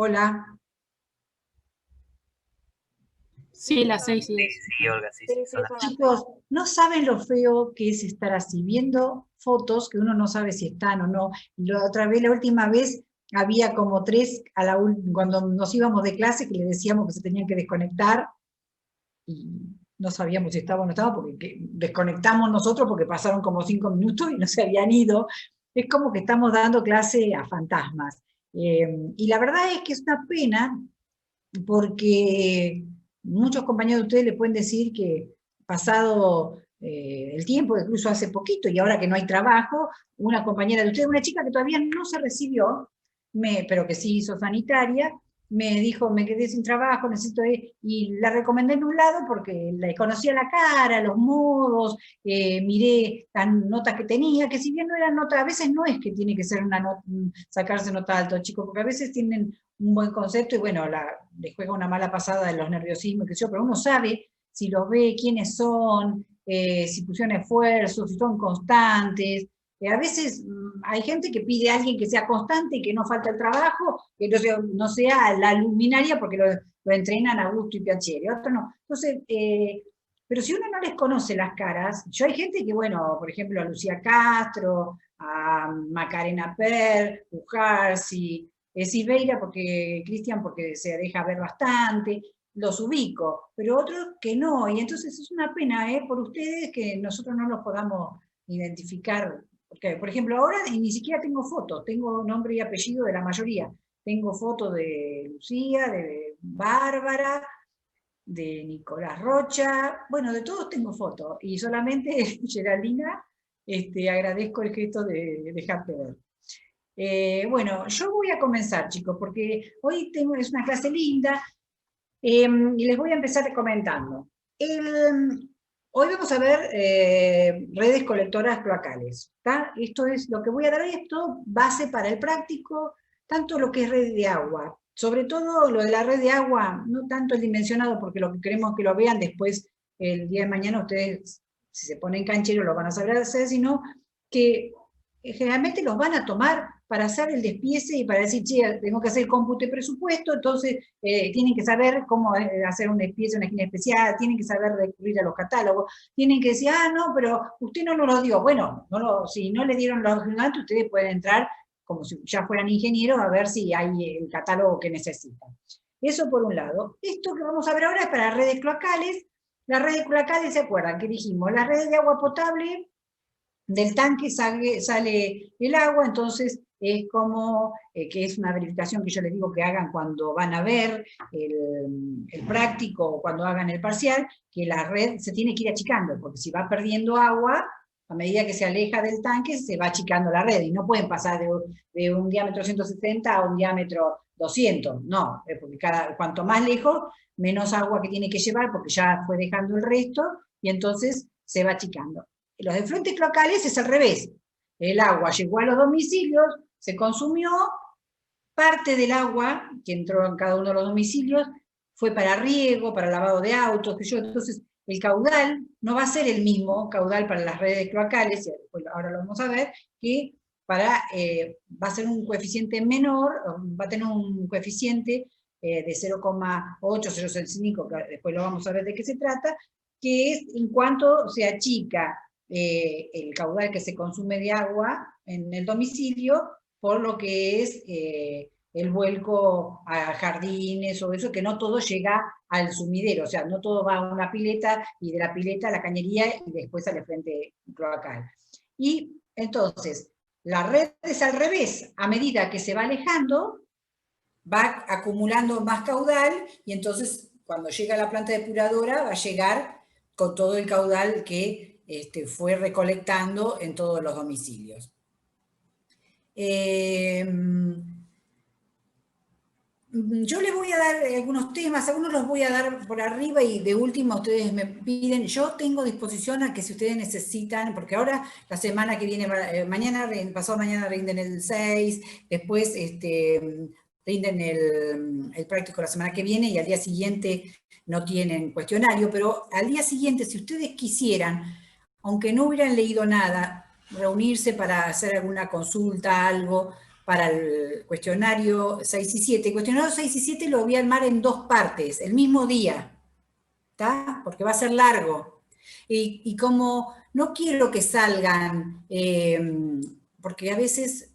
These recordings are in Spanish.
Hola. Sí, las 6 y 10. Sí, Olga, sí, sí, son las Chicos, no saben lo feo que es estar así, viendo fotos que uno no sabe si están o no. La última vez, había como tres cuando nos íbamos de clase que le decíamos que se tenían que desconectar y no sabíamos si estaba o no estaba porque desconectamos nosotros porque pasaron como 5 minutos y no se habían ido. Es como que estamos dando clase a fantasmas. Y la verdad es que es una pena porque muchos compañeros de ustedes le pueden decir que pasado el tiempo, incluso hace poquito, y ahora que no hay trabajo, una compañera de ustedes, una chica que todavía no se recibió, pero que sí hizo sanitaria, me dijo, me quedé sin trabajo, necesito y la recomendé en un lado porque le conocía la cara, los modos, miré las notas que tenía, que si bien no eran notas, a veces no es que tiene que ser una nota, sacarse nota alto, chicos, porque a veces tienen un buen concepto y bueno, le juega una mala pasada de los nerviosismos, que yo, pero uno sabe si los ve, quiénes son, si pusieron esfuerzo, si son constantes. A veces hay gente que pide a alguien que sea constante, que no falta el trabajo, que no sea la luminaria porque lo entrenan a gusto y piacere, otro no. Entonces, pero si uno no les conoce las caras, yo hay gente que, bueno, por ejemplo, a Lucía Castro, a Macarena Per, Ujarsi, Silveira, porque Cristian, porque se deja ver bastante, los ubico, pero otros que no, y entonces es una pena por ustedes que nosotros no los podamos identificar, porque por ejemplo ahora ni siquiera tengo fotos, tengo nombre y apellido de la mayoría, tengo fotos de Lucía, de Bárbara, de Nicolás Rocha, bueno, de todos tengo fotos, y solamente Geraldina, agradezco el gesto de dejarte ver. Bueno, yo voy a comenzar, chicos, porque hoy es una clase linda y les voy a empezar comentando. Hoy vamos a ver redes colectoras cloacales. Esto es lo que voy a dar, esto base para el práctico, tanto lo que es red de agua, sobre todo lo de la red de agua, no tanto el dimensionado, porque lo que queremos que lo vean después, el día de mañana ustedes, si se ponen cancheros, lo van a saber hacer, sino que generalmente los van a tomar para hacer el despiece y para decir, che, tengo que hacer el cómputo de presupuesto, entonces tienen que saber cómo hacer un despiece, una esquina especial, tienen que saber recurrir a los catálogos, tienen que decir, ah, no, pero usted no nos lo dio. Bueno, si no le dieron los datos, ustedes pueden entrar como si ya fueran ingenieros a ver si hay el catálogo que necesitan. Eso por un lado. Esto que vamos a ver ahora es para redes cloacales. Las redes cloacales, ¿se acuerdan? Que dijimos, las redes de agua potable, del tanque sale el agua, entonces es como, que es una verificación que yo les digo que hagan cuando van a ver el práctico o cuando hagan el parcial, que la red se tiene que ir achicando, porque si va perdiendo agua, a medida que se aleja del tanque, se va achicando la red, y no pueden pasar de un diámetro 170 a un diámetro 200, no, porque cuanto más lejos, menos agua que tiene que llevar, porque ya fue dejando el resto, y entonces se va achicando. Los efluentes cloacales es al revés. El agua llegó a los domicilios, se consumió, parte del agua que entró en cada uno de los domicilios fue para riego, para lavado de autos, entonces el caudal no va a ser el mismo caudal para las redes cloacales, y ahora lo vamos a ver, que va a ser un coeficiente menor, va a tener un coeficiente de 0,8, 0,5, que después lo vamos a ver de qué se trata, que es en cuanto se achica el caudal que se consume de agua en el domicilio por lo que es el vuelco a jardines o eso, que no todo llega al sumidero, o sea, no todo va a una pileta y de la pileta a la cañería y después al frente cloacal. Y entonces, la red es al revés, a medida que se va alejando, va acumulando más caudal y entonces cuando llega a la planta depuradora va a llegar con todo el caudal que fue recolectando en todos los domicilios. Yo les voy a dar algunos temas, algunos los voy a dar por arriba y de última ustedes me piden. Yo tengo disposición a que si ustedes necesitan, porque ahora la semana que viene, pasado mañana rinden el 6, después rinden el práctico la semana que viene y al día siguiente no tienen cuestionario, pero al día siguiente, si ustedes quisieran, aunque no hubieran leído nada, reunirse para hacer alguna consulta, algo, para el cuestionario 6 y 7. El cuestionario 6 y 7 lo voy a armar en 2 partes, el mismo día, ¿está? Porque va a ser largo. Y como no quiero que salgan, porque a veces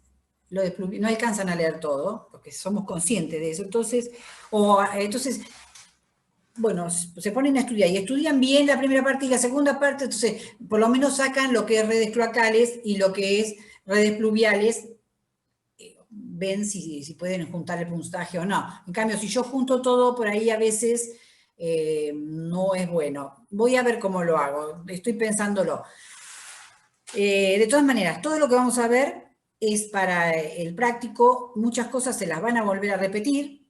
no alcanzan a leer todo, porque somos conscientes de eso, entonces, bueno, se ponen a estudiar y estudian bien la primera parte y la segunda parte, entonces por lo menos sacan lo que es redes cloacales y lo que es redes pluviales, ven si pueden juntar el puntaje o no. En cambio, si yo junto todo, por ahí a veces no es bueno. Voy a ver cómo lo hago, estoy pensándolo. De todas maneras, todo lo que vamos a ver es para el práctico, muchas cosas se las van a volver a repetir,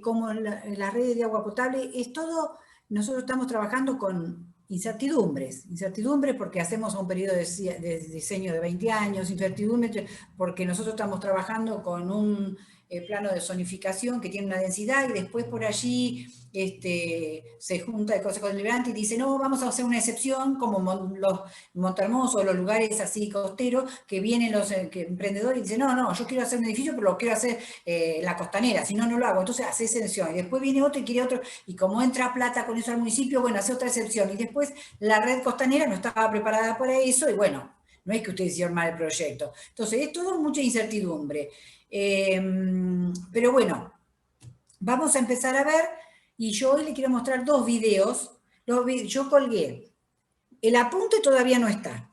como las redes de agua potable, es todo, nosotros estamos trabajando con incertidumbres porque hacemos un periodo de diseño de 20 años, incertidumbres porque nosotros estamos trabajando con un plano de zonificación que tiene una densidad y después por allí se junta el Consejo Deliberante y dice, no, vamos a hacer una excepción como los Montehermoso, los lugares así costeros, que vienen los emprendedores y dicen, no, yo quiero hacer un edificio, pero lo quiero hacer la costanera, si no, no lo hago. Entonces hace excepción. Y después viene otro y quiere otro, y como entra plata con eso al municipio, bueno, hace otra excepción. Y después la red costanera no estaba preparada para eso, y bueno, no es que ustedes hicieron mal el proyecto. Entonces es todo mucha incertidumbre. Pero bueno, vamos a empezar a ver, y yo hoy le quiero mostrar 2 videos. Yo colgué. El apunte todavía no está,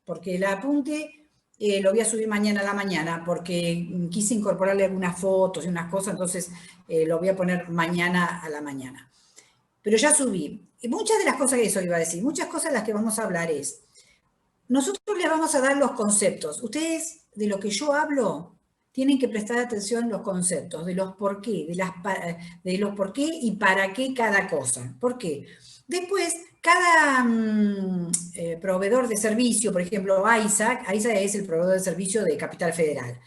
porque el apunte lo voy a subir mañana a la mañana, porque quise incorporarle algunas fotos y unas cosas, entonces lo voy a poner mañana a la mañana. Pero ya subí. Y muchas de las cosas que eso iba a decir, muchas cosas de las que vamos a hablar es, nosotros les vamos a dar los conceptos. Ustedes, de lo que yo hablo, tienen que prestar atención a los conceptos, de los por qué, de los por qué y para qué cada cosa. ¿Por qué? Después, cada proveedor de servicio, por ejemplo, AISA es el proveedor de servicio de Capital Federal.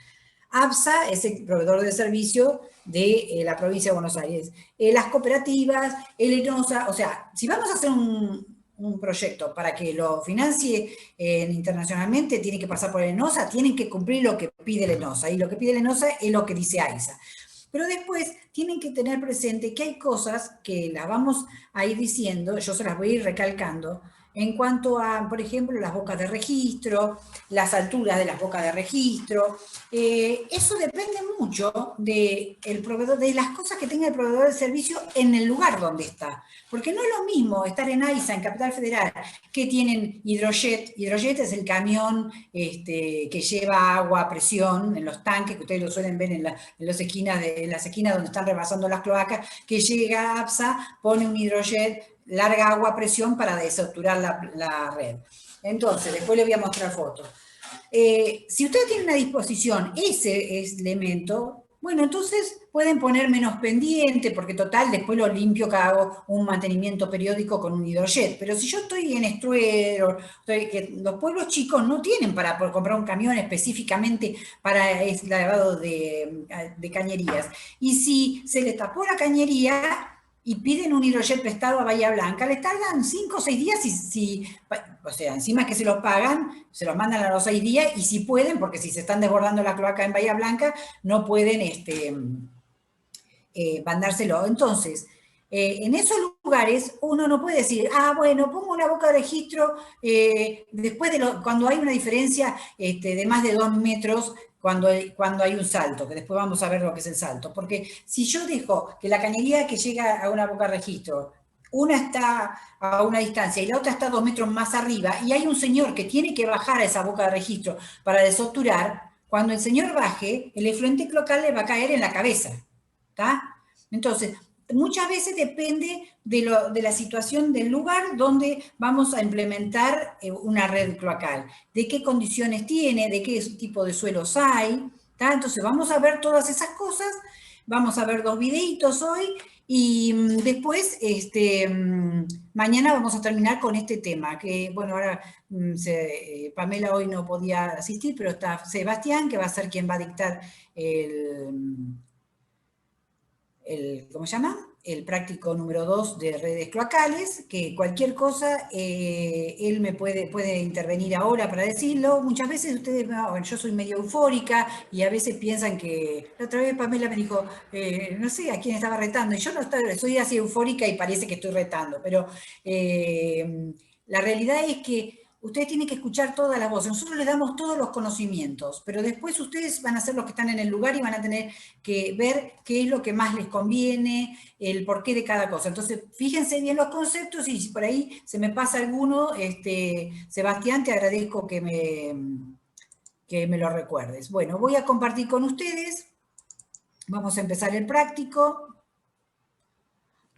ABSA es el proveedor de servicio de la provincia de Buenos Aires. Las cooperativas, el ENOSA, o sea, si vamos a hacer un proyecto para que lo financie internacionalmente, tiene que pasar por el ENOSA, tienen que cumplir lo que pide el ENOSA, y lo que pide el ENOSA es lo que dice AISA. Pero después tienen que tener presente que hay cosas que las vamos a ir diciendo, yo se las voy a ir recalcando, en cuanto a, por ejemplo, las bocas de registro, las alturas de las bocas de registro. Eso depende mucho del proveedor, de las cosas que tenga el proveedor de servicio en el lugar donde está. Porque no es lo mismo estar en AISA, en Capital Federal, que tienen hidrojet. Hidrojet es el camión que lleva agua a presión en los tanques, que ustedes lo suelen ver en las esquinas donde están rebasando las cloacas, que llega a ABSA, pone un hidrojet, larga agua a presión para desaturar la red. Entonces, después les voy a mostrar fotos. Si ustedes tienen a disposición ese elemento, bueno, entonces pueden poner menos pendiente, porque total, después lo limpio que hago un mantenimiento periódico con un hidrojet. Pero si yo estoy en Estruero, que los pueblos chicos no tienen para comprar un camión específicamente para el lavado de cañerías. Y si se les tapó la cañería y piden un hidrojet prestado a Bahía Blanca, les tardan 5 o 6 días, o sea, encima que se los pagan, se los mandan a los 6 días, y si pueden, porque si se están desbordando la cloaca en Bahía Blanca, no pueden mandárselo. Entonces, en esos lugares uno no puede decir, bueno, pongo una boca de registro después cuando hay una diferencia de más de 2 metros, cuando hay un salto, que después vamos a ver lo que es el salto. Porque si yo dejo que la cañería que llega a una boca de registro, una está a una distancia y la otra está 2 metros más arriba, y hay un señor que tiene que bajar a esa boca de registro para desobturar, cuando el señor baje, el efluente cloacal le va a caer en la cabeza. ¿Está? Entonces, muchas veces depende de la situación del lugar donde vamos a implementar una red cloacal, de qué condiciones tiene, de qué tipo de suelos hay, ¿tá? Entonces vamos a ver todas esas cosas, vamos a ver 2 videitos hoy, y después, mañana vamos a terminar con este tema, que bueno, ahora Pamela hoy no podía asistir, pero está Sebastián, que va a ser quien va a dictar ¿cómo se llama? el práctico número 2 de redes cloacales, que cualquier cosa, él me puede intervenir ahora para decirlo. Muchas veces ustedes, yo soy medio eufórica y a veces piensan que, la otra vez Pamela me dijo, no sé a quién estaba retando, y yo no soy así eufórica y parece que estoy retando, pero la realidad es que ustedes tienen que escuchar todas las voces. Nosotros les damos todos los conocimientos, pero después ustedes van a ser los que están en el lugar y van a tener que ver qué es lo que más les conviene, el porqué de cada cosa. Entonces, fíjense bien los conceptos y si por ahí se me pasa alguno, Sebastián, te agradezco que me lo recuerdes. Bueno, voy a compartir con ustedes. Vamos a empezar el práctico.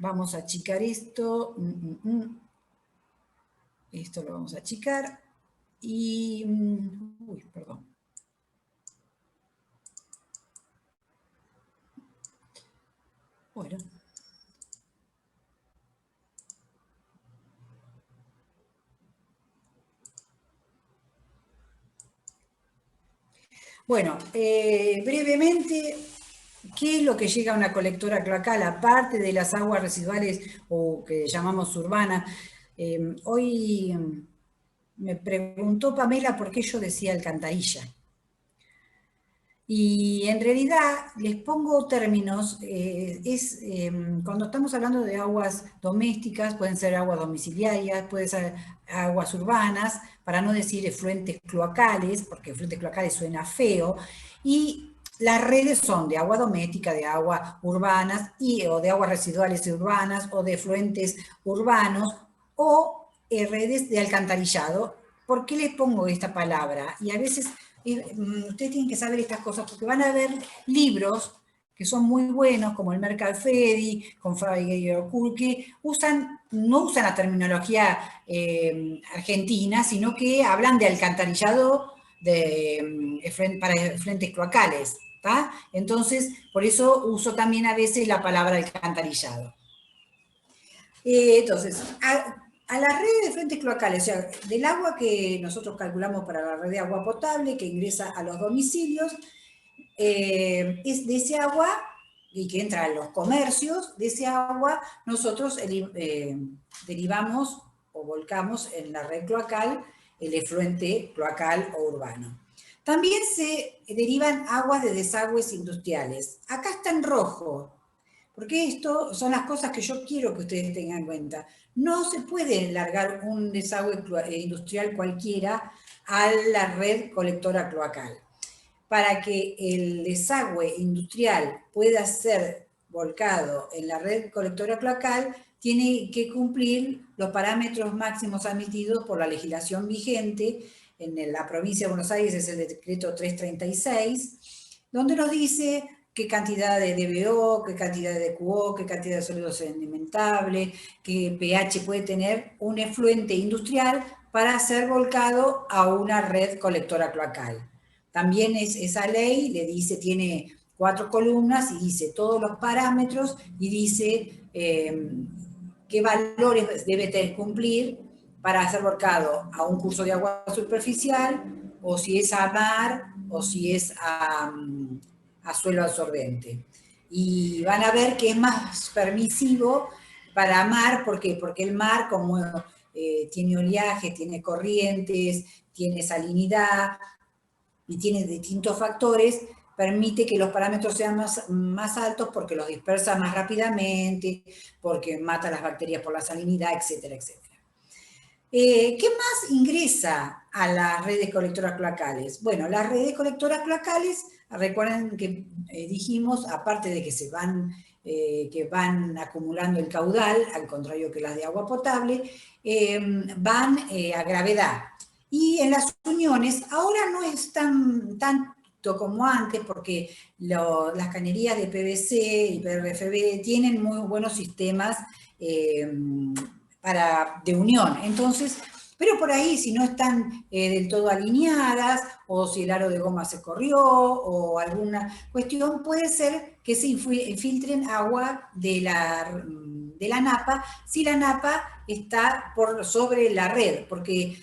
Vamos a achicar esto. Esto lo vamos a achicar. Y, uy, perdón. Bueno. Bueno, brevemente, ¿qué es lo que llega a una colectora cloacal? Aparte de las aguas residuales o que llamamos urbanas, hoy me preguntó Pamela por qué yo decía alcantarilla. Y en realidad les pongo términos, cuando estamos hablando de aguas domésticas, pueden ser aguas domiciliarias, pueden ser aguas urbanas, para no decir efluentes cloacales, porque efluentes cloacales suena feo, y las redes son de agua doméstica, de aguas urbanas, o de aguas residuales urbanas, o de efluentes urbanos, o redes de alcantarillado. ¿Por qué les pongo esta palabra? Y a veces ustedes tienen que saber estas cosas porque van a ver libros que son muy buenos, como el Mercalfedi, con Fabi que no usan la terminología argentina, sino que hablan de alcantarillado para efluentes cloacales. ¿tá? Entonces, por eso uso también a veces la palabra alcantarillado. Entonces, a la red de efluentes cloacales, o sea, del agua que nosotros calculamos para la red de agua potable que ingresa a los domicilios, es de ese agua y que entra a los comercios, de ese agua nosotros derivamos o volcamos en la red cloacal el efluente cloacal o urbano. También se derivan aguas de desagües industriales. Acá está en rojo, porque esto son las cosas que yo quiero que ustedes tengan en cuenta. No se puede largar un desagüe industrial cualquiera a la red colectora cloacal. Para que el desagüe industrial pueda ser volcado en la red colectora cloacal, tiene que cumplir los parámetros máximos admitidos por la legislación vigente. En la provincia de Buenos Aires es el decreto 336, donde nos dice qué cantidad de DBO, qué cantidad de DQO, qué cantidad de sólido sedimentable, qué pH puede tener un efluente industrial para ser volcado a una red colectora cloacal. También esa ley le dice, tiene 4 columnas y dice todos los parámetros y dice qué valores debe cumplir para ser volcado a un curso de agua superficial, o si es a mar, o si es a suelo absorbente. Y van a ver que es más permisivo para mar, ¿por qué? Porque el mar, como tiene oleaje, tiene corrientes, tiene salinidad, y tiene distintos factores, permite que los parámetros sean más altos porque los dispersa más rápidamente, porque mata las bacterias por la salinidad, etcétera, etcétera. ¿Qué más ingresa a las redes colectoras cloacales? Bueno, las redes colectoras cloacales, recuerden que dijimos, aparte de que van acumulando el caudal, al contrario que las de agua potable, van a gravedad. Y en las uniones, ahora no es tanto como antes, porque las cañerías de PVC y PRFB tienen muy buenos sistemas de unión. Entonces, pero por ahí, si no están del todo alineadas, o si el aro de goma se corrió, o alguna cuestión, puede ser que se infiltren agua de la napa, si la napa está sobre la red, porque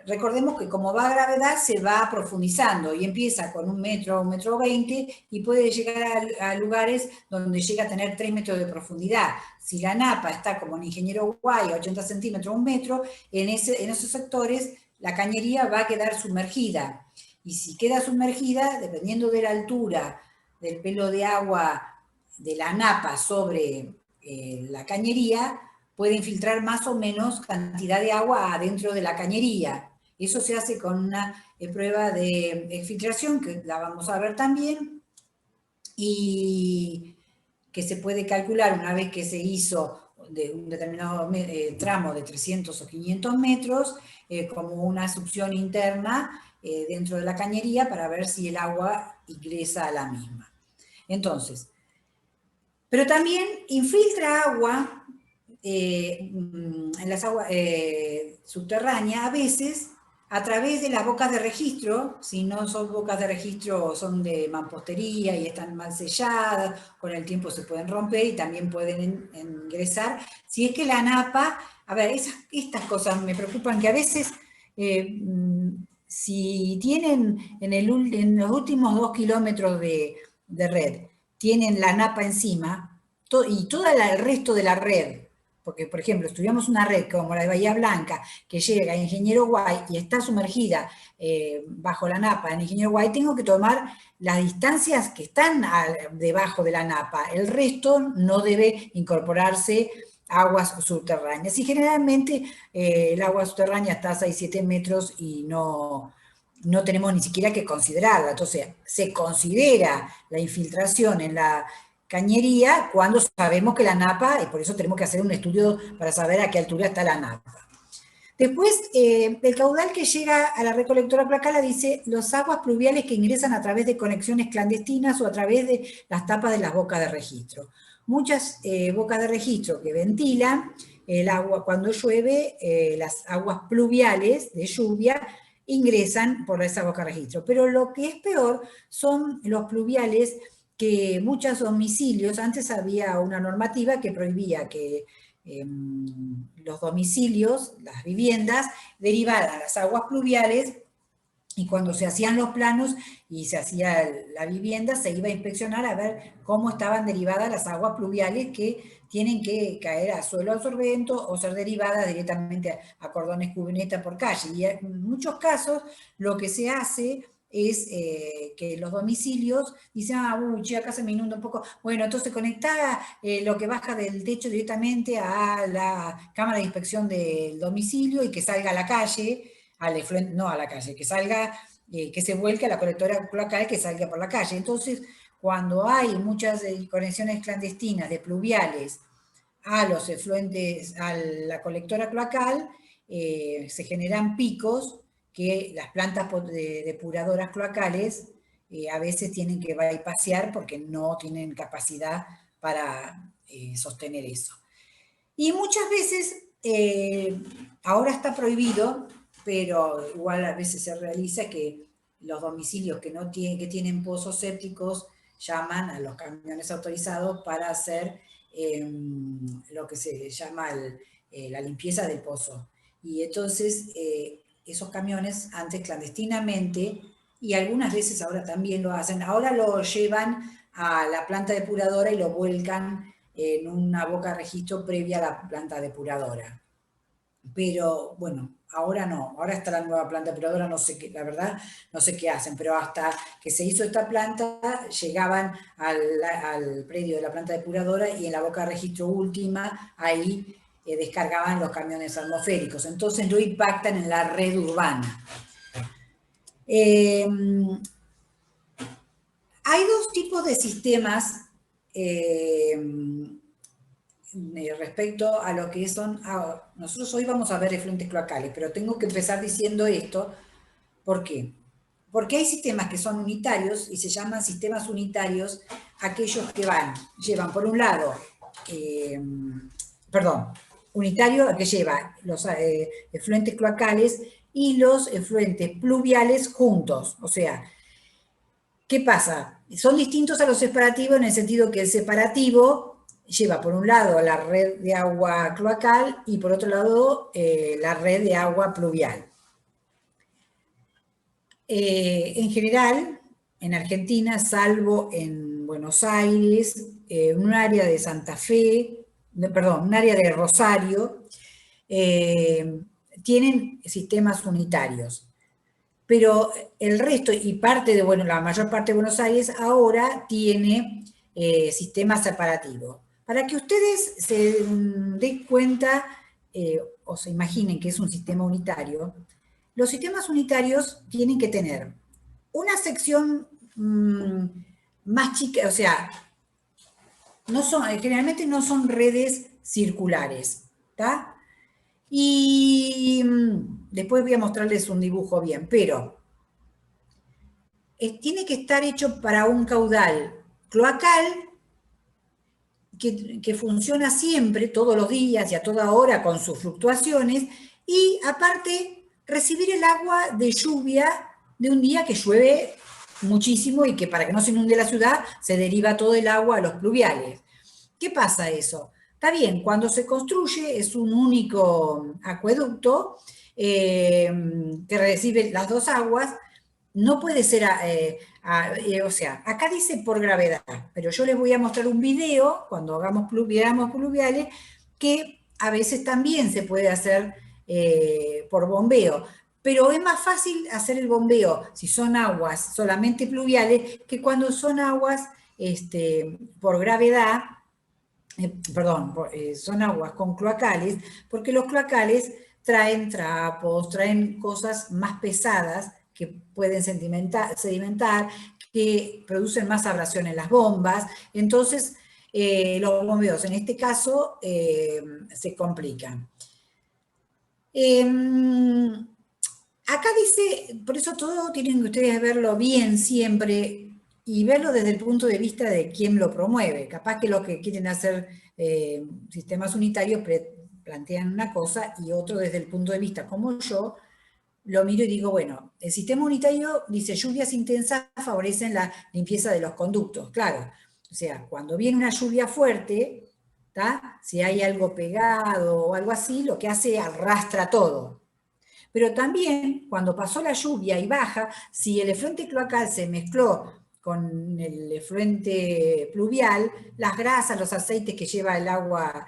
recordemos que como va a gravedad se va profundizando y empieza con 1 metro, 1,20 m y puede llegar a lugares donde llega a tener 3 metros de profundidad. Si la napa está como en Ingeniero Guay, 80 centímetros, 1 metro, en esos sectores la cañería va a quedar sumergida. Y si queda sumergida, dependiendo de la altura del pelo de agua de la napa sobre la cañería, puede infiltrar más o menos cantidad de agua adentro de la cañería. Eso se hace con una prueba de exfiltración, que la vamos a ver también, y que se puede calcular una vez que se hizo de un determinado tramo de 300 o 500 metros, como una succión interna dentro de la cañería para ver si el agua ingresa a la misma. Entonces, pero también infiltra agua en las aguas subterráneas a veces a través de las bocas de registro. Si no son bocas de registro, son de mampostería y están mal selladas, con el tiempo se pueden romper y también pueden ingresar. Si es que la napa, a ver, estas cosas me preocupan, que a veces si tienen en los últimos 2 kilómetros de red, tienen la napa encima y todo el resto de la red, porque, por ejemplo, estudiamos una red como la de Bahía Blanca, que llega a Ingeniero Guay y está sumergida bajo la napa en Ingeniero Guay, tengo que tomar las distancias que están debajo de la napa. El resto no debe incorporarse aguas subterráneas. Y generalmente el agua subterránea está a 6-7 metros y no tenemos ni siquiera que considerarla. Entonces, se considera la infiltración en la cañería cuando sabemos que la napa, y por eso tenemos que hacer un estudio para saber a qué altura está la napa. Después, el caudal que llega a la recolectora cloacal dice los aguas pluviales que ingresan a través de conexiones clandestinas o a través de las tapas de las bocas de registro. Muchas bocas de registro que ventilan el agua cuando llueve, las aguas pluviales de lluvia ingresan por esa boca de registro. Pero lo que es peor son los pluviales que muchos domicilios, antes había una normativa que prohibía que los domicilios, las viviendas, derivaran las aguas pluviales, y cuando se hacían los planos y se hacía la vivienda, se iba a inspeccionar a ver cómo estaban derivadas las aguas pluviales que tienen que caer a suelo absorbento o ser derivadas directamente a cordones cubierta por calle. Y en muchos casos lo que se hace es que los domicilios dicen, uy, acá se me inunda un poco. Bueno, entonces conectá lo que baja del techo directamente a la cámara de inspección del domicilio y que salga a la calle, no a la calle, que salga, que se vuelque a la colectora cloacal, que salga por la calle. Entonces, cuando hay muchas conexiones clandestinas de pluviales a los efluentes, a la colectora cloacal, se generan picos que las plantas depuradoras cloacales a veces tienen que bypassear porque no tienen capacidad para sostener eso. Y muchas veces, ahora está prohibido, pero igual a veces se realiza que los domicilios que tienen pozos sépticos llaman a los camiones autorizados para hacer lo que se llama la limpieza del pozo. Y entonces esos camiones antes clandestinamente, y algunas veces ahora también lo hacen, ahora lo llevan a la planta depuradora y lo vuelcan en una boca de registro previa a la planta depuradora. Pero bueno, ahora no, ahora está la nueva planta depuradora, no sé qué, la verdad, no sé qué hacen, pero hasta que se hizo esta planta, llegaban al predio de la planta depuradora y en la boca de registro última, ahí descargaban los camiones atmosféricos, entonces no impactan en la red urbana. Hay dos tipos de sistemas respecto a lo que son, nosotros hoy vamos a ver efluentes cloacales, pero tengo que empezar diciendo esto. ¿Por qué? Porque hay sistemas que son unitarios y se llaman sistemas unitarios aquellos que llevan por un lado, unitario que lleva los efluentes cloacales y los efluentes pluviales juntos. O sea, ¿qué pasa? Son distintos a los separativos en el sentido que el separativo lleva por un lado la red de agua cloacal y por otro lado la red de agua pluvial. En general, en Argentina, salvo en Buenos Aires, un área de Santa Fe, perdón, un área de Rosario, tienen sistemas unitarios. Pero el resto, y parte de, bueno, la mayor parte de Buenos Aires ahora tiene sistemas separativos. Para que ustedes se den cuenta o se imaginen que es un sistema unitario, los sistemas unitarios tienen que tener una sección más chica, o sea, no son, generalmente no son redes circulares, ¿está? Y después voy a mostrarles un dibujo bien, pero tiene que estar hecho para un caudal cloacal que funciona siempre, todos los días y a toda hora con sus fluctuaciones, y aparte recibir el agua de lluvia de un día que llueve muchísimo y que para que no se inunde la ciudad se deriva todo el agua a los pluviales. ¿Qué pasa eso? Está bien, cuando se construye es un único acueducto que recibe las dos aguas, no puede ser, o sea, acá dice por gravedad, pero yo les voy a mostrar un video cuando hagamos pluviales que a veces también se puede hacer por bombeo, pero es más fácil hacer el bombeo si son aguas solamente pluviales que cuando son aguas por gravedad, perdón, son aguas con cloacales, porque los cloacales traen trapos, traen cosas más pesadas que pueden sedimentar, que producen más abrasión en las bombas, entonces los bombeos en este caso se complican. Acá dice, por eso todo tienen que ustedes verlo bien siempre, y verlo desde el punto de vista de quién lo promueve. Capaz que los que quieren hacer sistemas unitarios plantean una cosa y otro desde el punto de vista como yo, lo miro y digo, bueno, el sistema unitario dice lluvias intensas favorecen la limpieza de los conductos, claro. O sea, cuando viene una lluvia fuerte, ¿tá? Si hay algo pegado o algo así, lo que hace arrastra todo. Pero también, cuando pasó la lluvia y baja, si el efluente cloacal se mezcló con el efluente pluvial, las grasas, los aceites que lleva el agua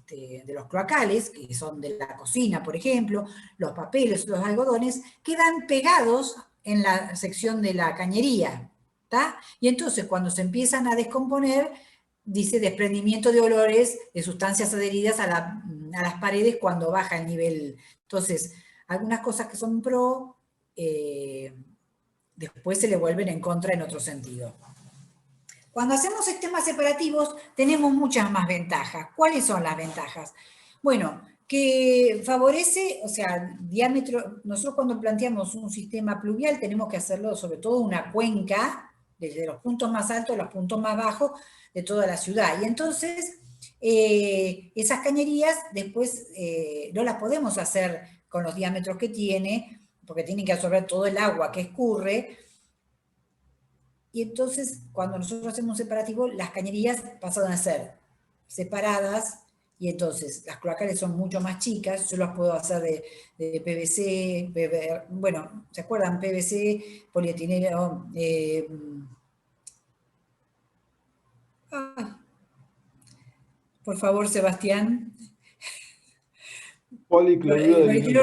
de los cloacales, que son de la cocina, por ejemplo, los papeles, los algodones, quedan pegados en la sección de la cañería, ¿tá? Y entonces cuando se empiezan a descomponer, dice desprendimiento de olores, de sustancias adheridas a las paredes cuando baja el nivel. Entonces, algunas cosas que son pro, después se le vuelven en contra en otro sentido. Cuando hacemos sistemas separativos tenemos muchas más ventajas. ¿Cuáles son las ventajas? Bueno, que favorece, o sea, diámetro, nosotros cuando planteamos un sistema pluvial tenemos que hacerlo sobre todo una cuenca, desde los puntos más altos a los puntos más bajos de toda la ciudad. Y entonces, esas cañerías después no las podemos hacer con los diámetros que tiene, porque tienen que absorber todo el agua que escurre. Y entonces, cuando nosotros hacemos un separativo, las cañerías pasan a ser separadas, y entonces las cloacales son mucho más chicas. Yo las puedo hacer de PVC, bueno, ¿se acuerdan? PVC, polietileno, por favor, Sebastián. Policloruro de vinilo.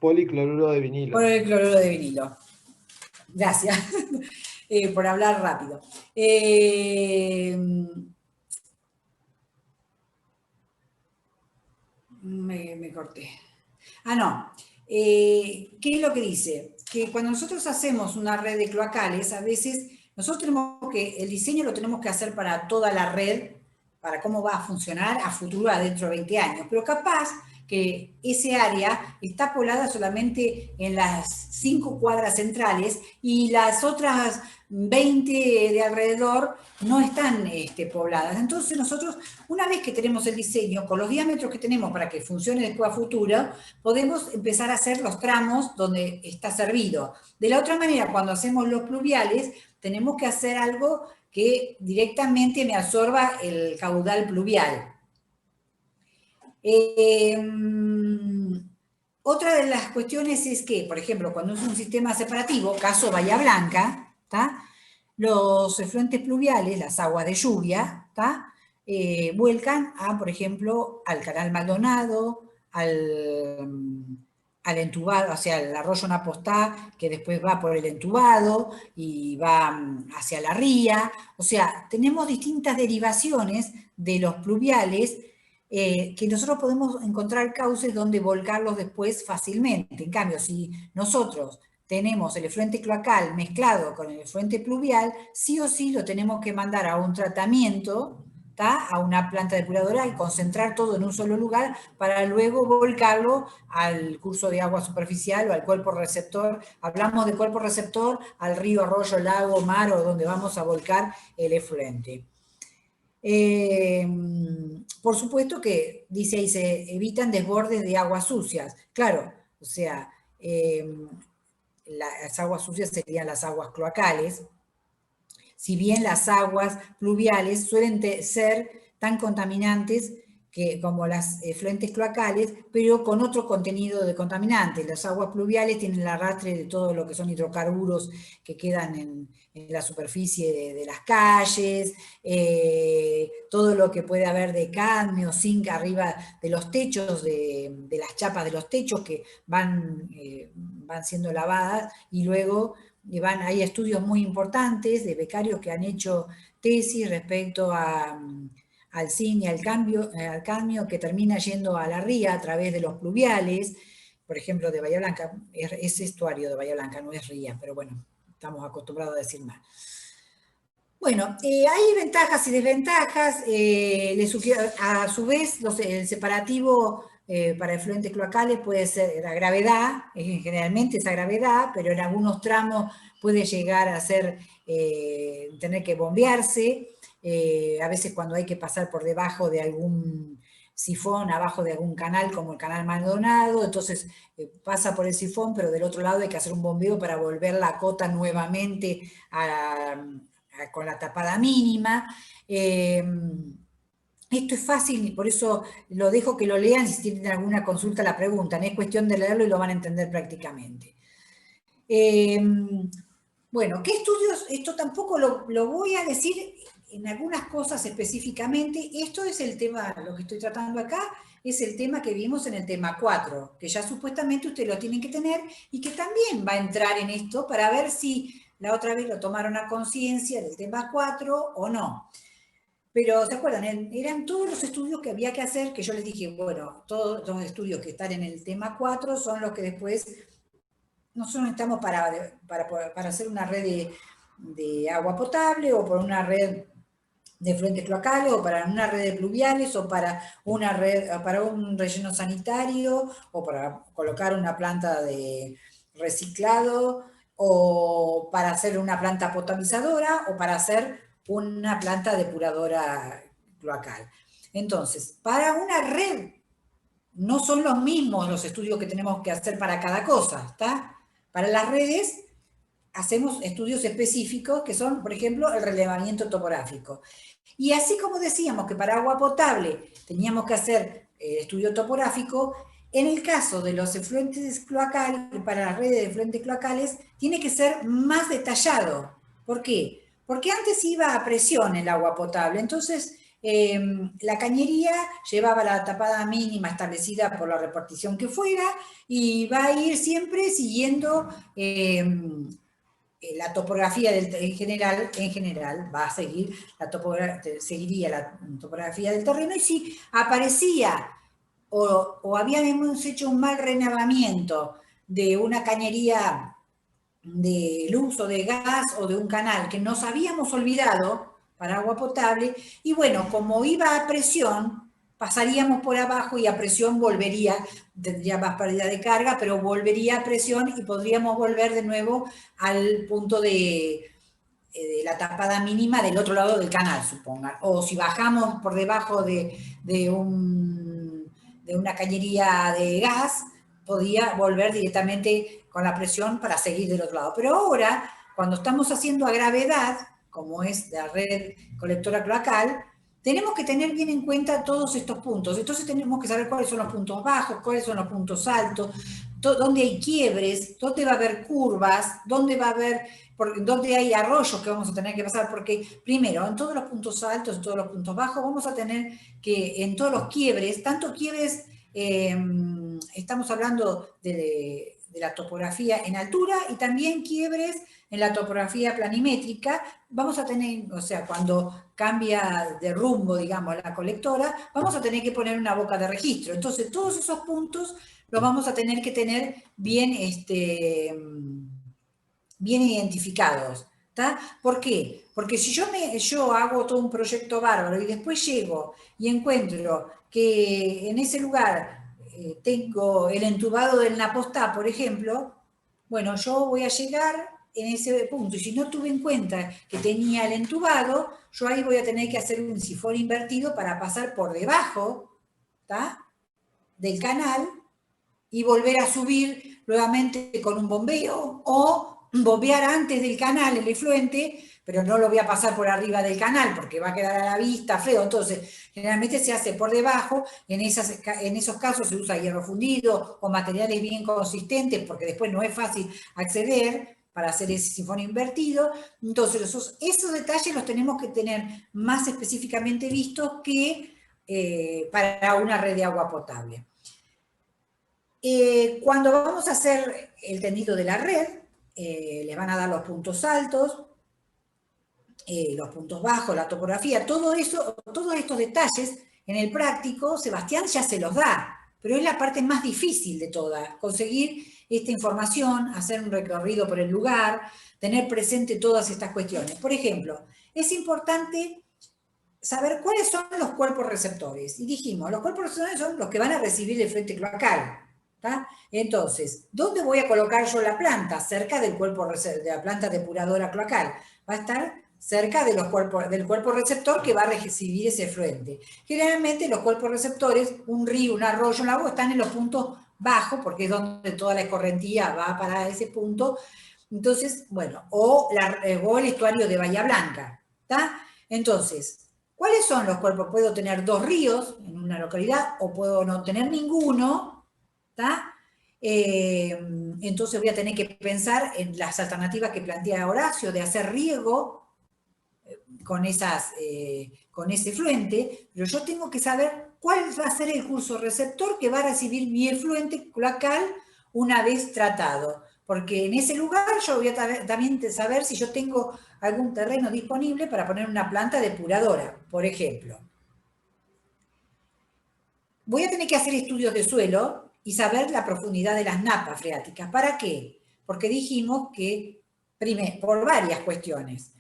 Policloruro de vinilo. Policloruro de vinilo. Gracias por hablar rápido. Me corté. No. ¿Qué es lo que dice? Que cuando nosotros hacemos una red de cloacales, a veces nosotros tenemos el diseño lo tenemos que hacer para toda la red, para cómo va a funcionar a futuro, dentro de 20 años. Pero capaz que ese área está poblada solamente en las 5 cuadras centrales y las otras 20 de alrededor no están pobladas. Entonces nosotros, una vez que tenemos el diseño, con los diámetros que tenemos para que funcione después a futuro, podemos empezar a hacer los tramos donde está servido. De la otra manera, cuando hacemos los pluviales, tenemos que hacer algo que directamente me absorba el caudal pluvial. Otra de las cuestiones es que, por ejemplo, cuando es un sistema separativo, caso Bahía Blanca, ¿tá? Los efluentes pluviales, las aguas de lluvia, ¿tá? Vuelcan a, por ejemplo, al Canal Maldonado, al entubado, o sea, al arroyo Napostá, que después va por el entubado y va hacia la ría. O sea, tenemos distintas derivaciones de los pluviales que nosotros podemos encontrar cauces donde volcarlos después fácilmente. En cambio, si nosotros tenemos el efluente cloacal mezclado con el efluente pluvial, sí o sí lo tenemos que mandar a un tratamiento, ¿tá? A una planta depuradora y concentrar todo en un solo lugar para luego volcarlo al curso de agua superficial o al cuerpo receptor. Hablamos de cuerpo receptor, al río, arroyo, lago, mar o donde vamos a volcar el efluente. Por supuesto que, dice ahí, se evitan desbordes de aguas sucias. Claro, o sea, las aguas sucias serían las aguas cloacales, si bien las aguas pluviales suelen ser tan contaminantes como las efluentes cloacales, pero con otro contenido de contaminantes. Las aguas pluviales tienen el arrastre de todo lo que son hidrocarburos que quedan en la superficie de las calles, todo lo que puede haber de cadmio, zinc arriba de los techos, de las chapas de los techos que van siendo lavadas y luego hay estudios muy importantes de becarios que han hecho tesis respecto al zinc y al cadmio que termina yendo a la ría a través de los pluviales, por ejemplo, de Bahía Blanca, es estuario de Bahía Blanca, no es ría, pero bueno, estamos acostumbrados a decir más. Bueno, hay ventajas y desventajas, a su vez el separativo para efluentes cloacales puede ser la gravedad, generalmente esa gravedad, pero en algunos tramos puede llegar a tener que bombearse, a veces cuando hay que pasar por debajo de algún sifón, abajo de algún canal como el canal Maldonado, entonces pasa por el sifón, pero del otro lado hay que hacer un bombeo para volver la cota nuevamente con la tapada mínima. Esto es fácil, por eso lo dejo que lo lean, si tienen alguna consulta la preguntan, es cuestión de leerlo y lo van a entender prácticamente. Bueno, ¿qué estudios? Esto tampoco lo voy a decir en algunas cosas específicamente, esto es el tema, lo que estoy tratando acá, es el tema que vimos en el tema 4, que ya supuestamente ustedes lo tienen que tener y que también va a entrar en esto para ver si la otra vez lo tomaron a conciencia del tema 4 o no. Pero, ¿se acuerdan? Eran todos los estudios que había que hacer, que yo les dije, bueno, todos los estudios que están en el tema 4 son los que después nosotros necesitamos para hacer una red de agua potable o por una red de efluentes cloacales o para una red de pluviales o para una red, para un relleno sanitario o para colocar una planta de reciclado o para hacer una planta potabilizadora o para hacer una planta depuradora cloacal. Entonces, para una red no son los mismos los estudios que tenemos que hacer para cada cosa, ¿está? Para las redes hacemos estudios específicos que son, por ejemplo, el relevamiento topográfico. Y así como decíamos que para agua potable teníamos que hacer estudio topográfico, en el caso de los efluentes cloacales, para las redes de efluentes cloacales, tiene que ser más detallado. ¿Por qué? Porque antes iba a presión el agua potable, entonces la cañería llevaba la tapada mínima establecida por la repartición que fuera y va a ir siempre siguiendo la topografía en general va a seguir seguiría la topografía del terreno, y si aparecía o habíamos hecho un mal renavamiento de una cañería de luz o de gas o de un canal que nos habíamos olvidado para agua potable, y bueno, como iba a presión, pasaríamos por abajo y a presión tendría más pérdida de carga, pero volvería a presión y podríamos volver de nuevo al punto de la tapada mínima del otro lado del canal, supongan. O si bajamos por debajo de una cañería de gas, podía volver directamente con la presión para seguir del otro lado. Pero ahora, cuando estamos haciendo a gravedad, como es la red colectora cloacal, tenemos que tener bien en cuenta todos estos puntos. Entonces tenemos que saber cuáles son los puntos bajos, cuáles son los puntos altos, dónde hay quiebres, dónde va a haber curvas, dónde va a haber, dónde hay arroyos que vamos a tener que pasar, porque primero, en todos los puntos altos, en todos los puntos bajos, vamos a tener que, en todos los quiebres, tanto quiebres, estamos hablando de la topografía en altura y también quiebres en la topografía planimétrica, vamos a tener, o sea, cuando cambia de rumbo, digamos, la colectora, vamos a tener que poner una boca de registro. Entonces, todos esos puntos los vamos a tener que tener bien, bien identificados. ¿Tá? ¿Por qué? Porque si yo hago todo un proyecto bárbaro y después llego y encuentro que en ese lugar tengo el entubado del Napostá, por ejemplo, bueno, yo voy a llegar en ese punto, y si no tuve en cuenta que tenía el entubado, yo ahí voy a tener que hacer un sifón invertido para pasar por debajo, ¿tá? Del canal y volver a subir nuevamente con un bombeo, o bombear antes del canal el efluente, pero no lo voy a pasar por arriba del canal porque va a quedar a la vista feo. Entonces, generalmente se hace por debajo. En esos casos se usa hierro fundido o materiales bien consistentes, porque después no es fácil acceder para hacer ese sifón invertido. Entonces, esos detalles los tenemos que tener más específicamente vistos que para una red de agua potable. Cuando vamos a hacer el tendido de la red, les van a dar los puntos altos, los puntos bajos, la topografía, todo eso, todos estos detalles, en el práctico, Sebastián ya se los da, pero es la parte más difícil de todas, conseguir esta información, hacer un recorrido por el lugar, tener presente todas estas cuestiones. Por ejemplo, es importante saber cuáles son los cuerpos receptores. Y dijimos, los cuerpos receptores son los que van a recibir el efluente cloacal. ¿Tá? Entonces, ¿dónde voy a colocar yo la planta? Cerca del cuerpo de la planta depuradora cloacal. Va a estar cerca de del cuerpo receptor que va a recibir ese efluente. Generalmente los cuerpos receptores, un río, un arroyo, un lago, están en los puntos bajos, porque es donde toda la escorrentía va para ese punto. Entonces, bueno, o el estuario de Bahía Blanca. ¿Tá? Entonces, ¿cuáles son los cuerpos? Puedo tener 2 ríos en una localidad, o puedo no tener ninguno. Entonces voy a tener que pensar en las alternativas que plantea Horacio de hacer riego con ese efluente, pero yo tengo que saber cuál va a ser el curso receptor que va a recibir mi efluente cloacal una vez tratado, porque en ese lugar yo voy a también saber si yo tengo algún terreno disponible para poner una planta depuradora, por ejemplo. Voy a tener que hacer estudios de suelo y saber la profundidad de las napas freáticas. ¿Para qué? Porque dijimos que, primero, por varias cuestiones.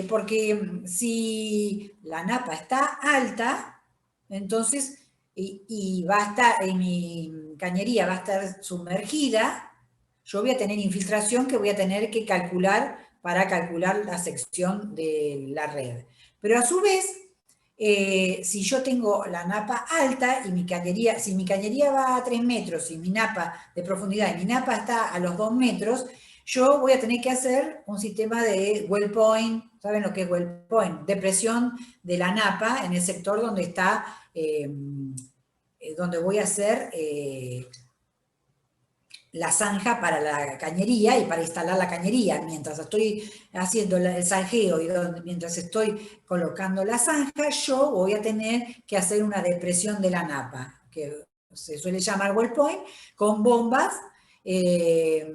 Porque si la napa está alta, entonces, y va a estar, mi cañería va a estar sumergida, yo voy a tener infiltración que voy a tener que calcular para calcular la sección de la red. Pero a su vez, si yo tengo la napa alta y si mi cañería va a 3 metros y mi napa de profundidad y mi napa está a los 2 metros, yo voy a tener que hacer un sistema de well point. ¿Saben lo que es well point? Depresión de la napa en el sector donde está, donde voy a hacer la zanja para la cañería y para instalar la cañería. Mientras estoy haciendo el zanjeo y mientras estoy colocando la zanja, yo voy a tener que hacer una depresión de la napa, que se suele llamar well point, con bombas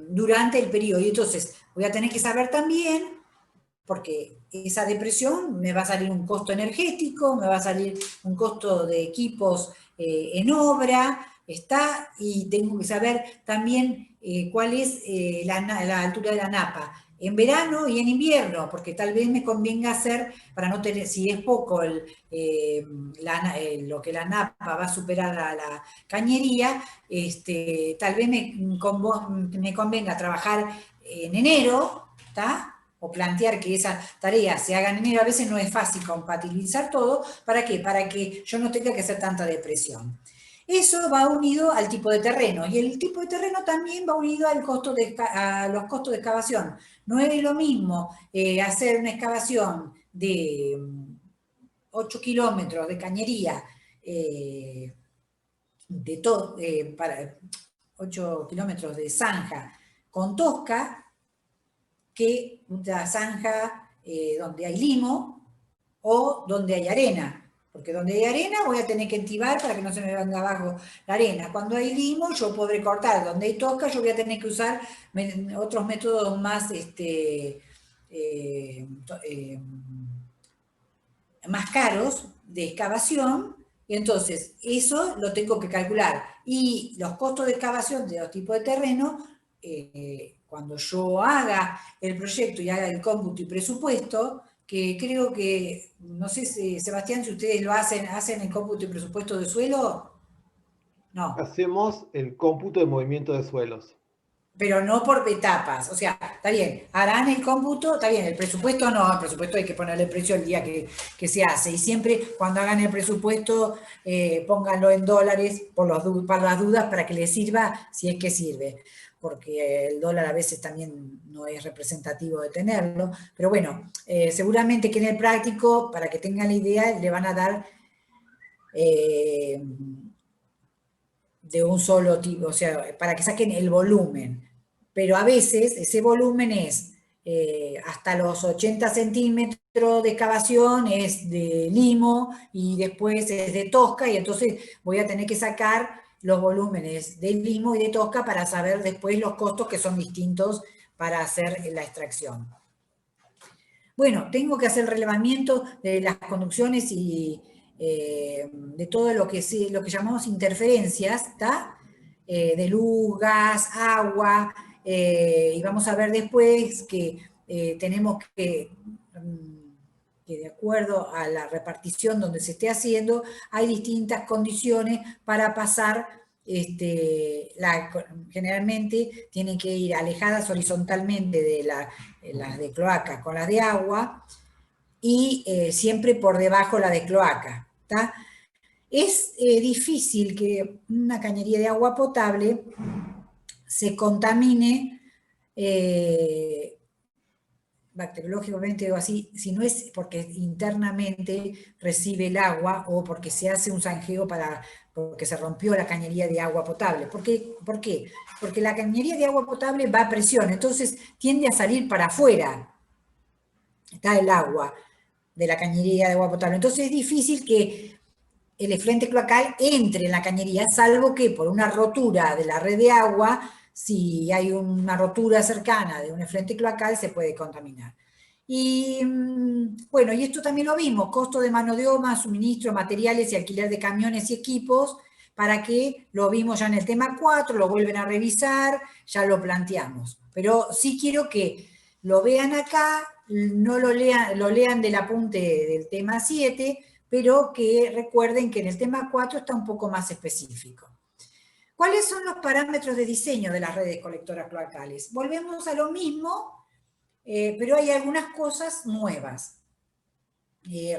durante el periodo. Y entonces voy a tener que saber también, porque esa depresión me va a salir un costo energético, me va a salir un costo de equipos en obra, y tengo que saber también cuál es la altura de la napa en verano y en invierno, porque tal vez me convenga hacer, para no tener, si es poco lo que la napa va a superar a la cañería, tal vez me convenga trabajar en enero, ¿está? O plantear que esa tarea se haga en enero. A veces no es fácil compatibilizar todo. ¿Para qué? Para que yo no tenga que hacer tanta depresión. Eso va unido al tipo de terreno, y el tipo de terreno también va unido a los costos de excavación. No es lo mismo hacer una excavación 8 kilómetros de cañería, para 8 kilómetros de zanja con tosca, que una zanja donde hay limo o donde hay arena. Porque donde hay arena voy a tener que entibar para que no se me venga abajo la arena. Cuando hay limo yo podré cortar. Donde hay tosca yo voy a tener que usar otros métodos más, más caros de excavación. Y entonces eso lo tengo que calcular. Y los costos de excavación de los tipos de terreno, cuando yo haga el proyecto y haga el cómputo y presupuesto, que creo que, no sé, Sebastián, si ustedes lo hacen el cómputo y presupuesto de suelo, no. Hacemos el cómputo de movimiento de suelos. Pero no por etapas, o sea, está bien, harán el cómputo, está bien, el presupuesto no, el presupuesto hay que ponerle precio el día que se hace, y siempre cuando hagan el presupuesto, pónganlo en dólares para las dudas, para que les sirva, si es que sirve, porque el dólar a veces también no es representativo de tenerlo, pero bueno, seguramente que en el práctico, para que tengan la idea, le van a dar de un solo tipo, o sea, para que saquen el volumen. Pero a veces ese volumen es hasta los 80 centímetros de excavación, es de limo, y después es de tosca, y entonces voy a tener que sacar los volúmenes de limo y de tosca para saber después los costos que son distintos para hacer la extracción. Bueno, tengo que hacer el relevamiento de las conducciones y de todo lo que llamamos interferencias, ¿está? De luz, gas, agua, y vamos a ver después que tenemos que de acuerdo a la repartición donde se esté haciendo, hay distintas condiciones para pasar, generalmente tienen que ir alejadas horizontalmente de las de cloaca con las de agua, y siempre por debajo la de cloaca, ¿tá? Es difícil que una cañería de agua potable se contamine bacteriológicamente o así, si no es porque internamente recibe el agua o porque se hace un zanjeo porque se rompió la cañería de agua potable. ¿Por qué? Porque la cañería de agua potable va a presión, entonces tiende a salir para afuera, está el agua de la cañería de agua potable. Entonces es difícil que el efluente cloacal entre en la cañería, salvo que por una rotura de la red de agua, si hay una rotura cercana de un efluente cloacal, se puede contaminar. Y bueno, y esto también lo vimos, costo de mano de obra, suministro, materiales y alquiler de camiones y equipos, para que lo vimos ya en el tema 4, lo vuelven a revisar, ya lo planteamos. Pero sí quiero que lo vean acá, no lo lean del apunte del tema 7, pero que recuerden que en el tema 4 está un poco más específico. ¿Cuáles son los parámetros de diseño de las redes colectoras cloacales? Volvemos a lo mismo, pero hay algunas cosas nuevas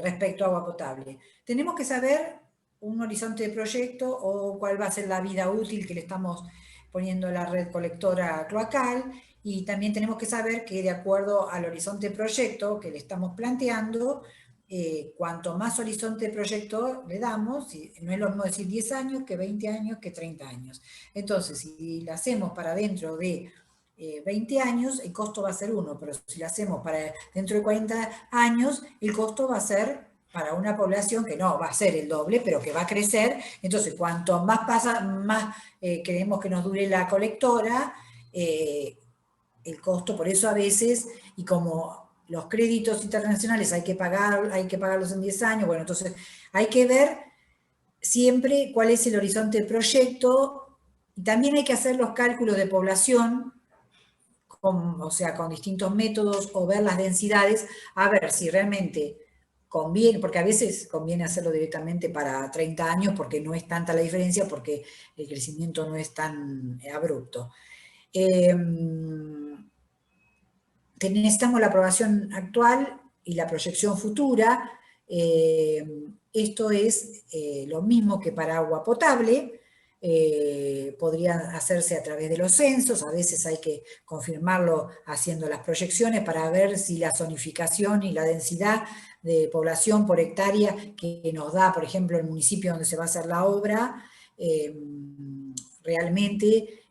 respecto a agua potable. Tenemos que saber un horizonte de proyecto o cuál va a ser la vida útil que le estamos poniendo a la red colectora cloacal, y también tenemos que saber que de acuerdo al horizonte de proyecto que le estamos planteando, cuanto más horizonte de proyecto le damos, no es lo mismo decir 10 años que 20 años que 30 años. Entonces, si la hacemos para dentro de 20 años, el costo va a ser 1, pero si la hacemos para dentro de 40 años, el costo va a ser para una población que no va a ser el doble, pero que va a crecer. Entonces, cuanto más pasa, más queremos que nos dure la colectora, el costo. Por eso a veces, y como los créditos internacionales hay que pagarlos en 10 años, bueno, entonces hay que ver siempre cuál es el horizonte del proyecto, y también hay que hacer los cálculos de población, o sea, con distintos métodos, o ver las densidades, a ver si realmente conviene, porque a veces conviene hacerlo directamente para 30 años, porque no es tanta la diferencia, porque el crecimiento no es tan abrupto. Necesitamos la aprobación actual y la proyección futura. Esto es lo mismo que para agua potable. podrían hacerse a través de los censos, a veces hay que confirmarlo haciendo las proyecciones para ver si la zonificación y la densidad de población por hectárea que nos da, por ejemplo, el municipio donde se va a hacer la obra, realmente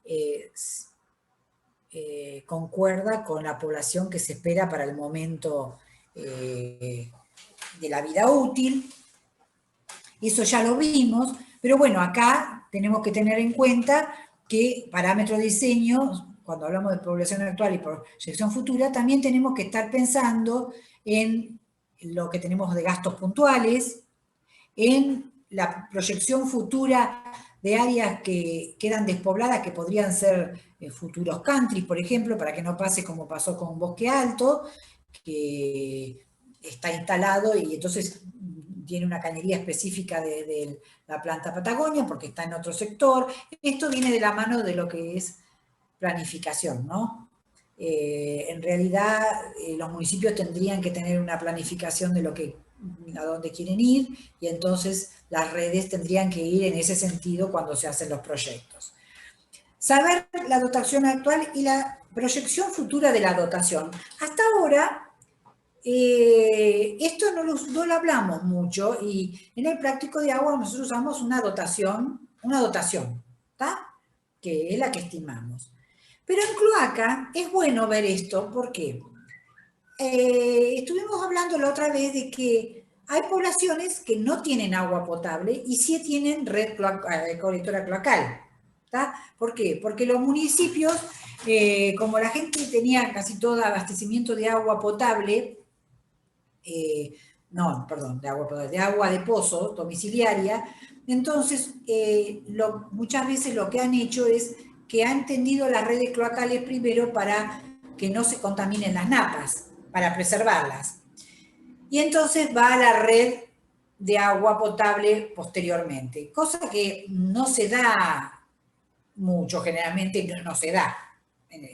concuerda con la población que se espera para el momento de la vida útil. Eso ya lo vimos, pero bueno, acá tenemos que tener en cuenta que parámetro de diseño, cuando hablamos de población actual y proyección futura, también tenemos que estar pensando en lo que tenemos de gastos puntuales, en la proyección futura de áreas que quedan despobladas, que podrían ser futuros countries, por ejemplo, para que no pase como pasó con Bosque Alto, que está instalado y entonces tiene una cañería específica de la planta Patagonia, porque está en otro sector. Esto viene de la mano de lo que es planificación, ¿no? En realidad, los municipios tendrían que tener una planificación de a dónde quieren ir, y entonces las redes tendrían que ir en ese sentido cuando se hacen los proyectos. Saber la dotación actual y la proyección futura de la dotación. Hasta ahora, esto no lo hablamos mucho, y en el práctico de agua nosotros usamos una dotación, ¿está? Que es la que estimamos. Pero en cloaca es bueno ver esto, ¿por qué? Estuvimos hablando la otra vez de que hay poblaciones que no tienen agua potable y sí tienen red colectora cloacal. ¿Tá? ¿Por qué? Porque los municipios, como la gente tenía casi todo abastecimiento de agua potable, de agua de pozo domiciliaria, entonces muchas veces lo que han hecho es que han tendido las redes cloacales primero para que no se contaminen las napas, para preservarlas. Y entonces va a la red de agua potable posteriormente, cosa que no se da mucho, generalmente no se da.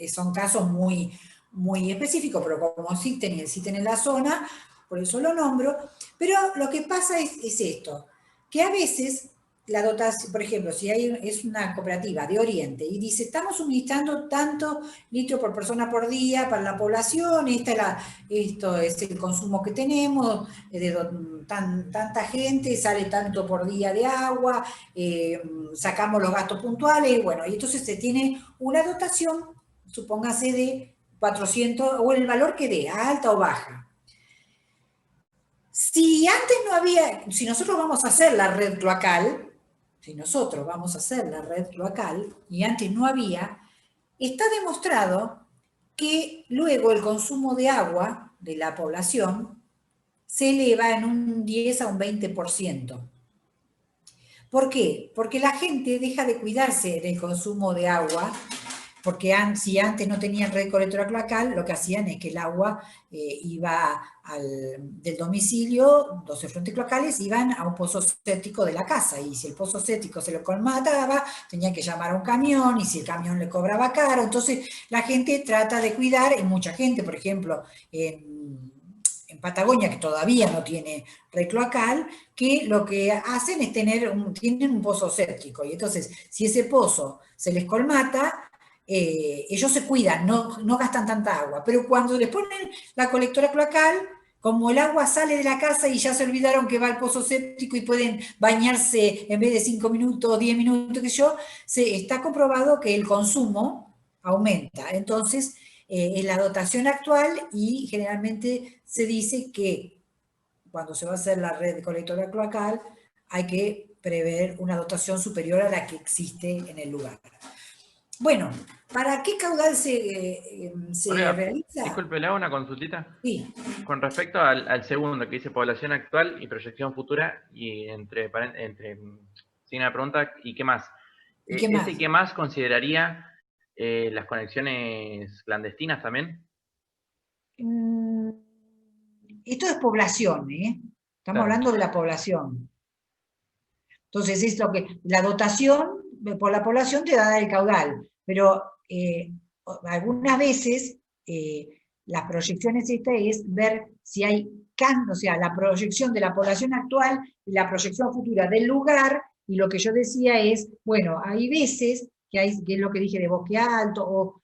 Son casos muy, muy específicos, pero como existen en la zona, por eso lo nombro. Pero lo que pasa es esto, que a veces la dotación, por ejemplo, si es una cooperativa de Oriente y dice, estamos suministrando tanto litros por persona por día para la población, esto es el consumo que tenemos, tanta gente, sale tanto por día de agua, sacamos los gastos puntuales, bueno, y entonces se tiene una dotación, supóngase de 400, o el valor que dé, alta o baja. Si antes no había, si nosotros vamos a hacer la red cloacal, y antes no había, está demostrado que luego el consumo de agua de la población se eleva en un 10 a un 20%. ¿Por qué? Porque la gente deja de cuidarse del consumo de agua, porque si antes no tenían red colectora cloacal, lo que hacían es que el agua iba del domicilio, los efluentes cloacales iban a un pozo séptico de la casa, y si el pozo séptico se lo colmataba, tenía que llamar a un camión, y si el camión le cobraba caro, entonces la gente trata de cuidar, y mucha gente, por ejemplo, en Patagonia, que todavía no tiene red cloacal, que lo que hacen es tienen un pozo séptico, y entonces si ese pozo se les colmata, ellos se cuidan, no gastan tanta agua, pero cuando les ponen la colectora cloacal, como el agua sale de la casa y ya se olvidaron que va al pozo séptico y pueden bañarse en vez de 5 minutos, 10 minutos, está comprobado que el consumo aumenta. Entonces, en la dotación actual, y generalmente se dice que cuando se va a hacer la red de colectora cloacal, hay que prever una dotación superior a la que existe en el lugar. Bueno, ¿para qué caudal se Olga, realiza? Disculpe, ¿le hago una consultita? Sí. Con respecto al segundo, que dice población actual y proyección futura, y signa de pregunta, ¿y qué más? ¿Y qué más? ¿Ese qué más consideraría las conexiones clandestinas también? Esto es población, ¿eh? Estamos hablando de la población. Entonces, es lo que la dotación por la población te va a dar el caudal, pero algunas veces las proyecciones es ver si hay cambios, o sea, la proyección de la población actual y la proyección futura del lugar Y lo que yo decía es, bueno, hay veces que es lo que dije de Bosque Alto, o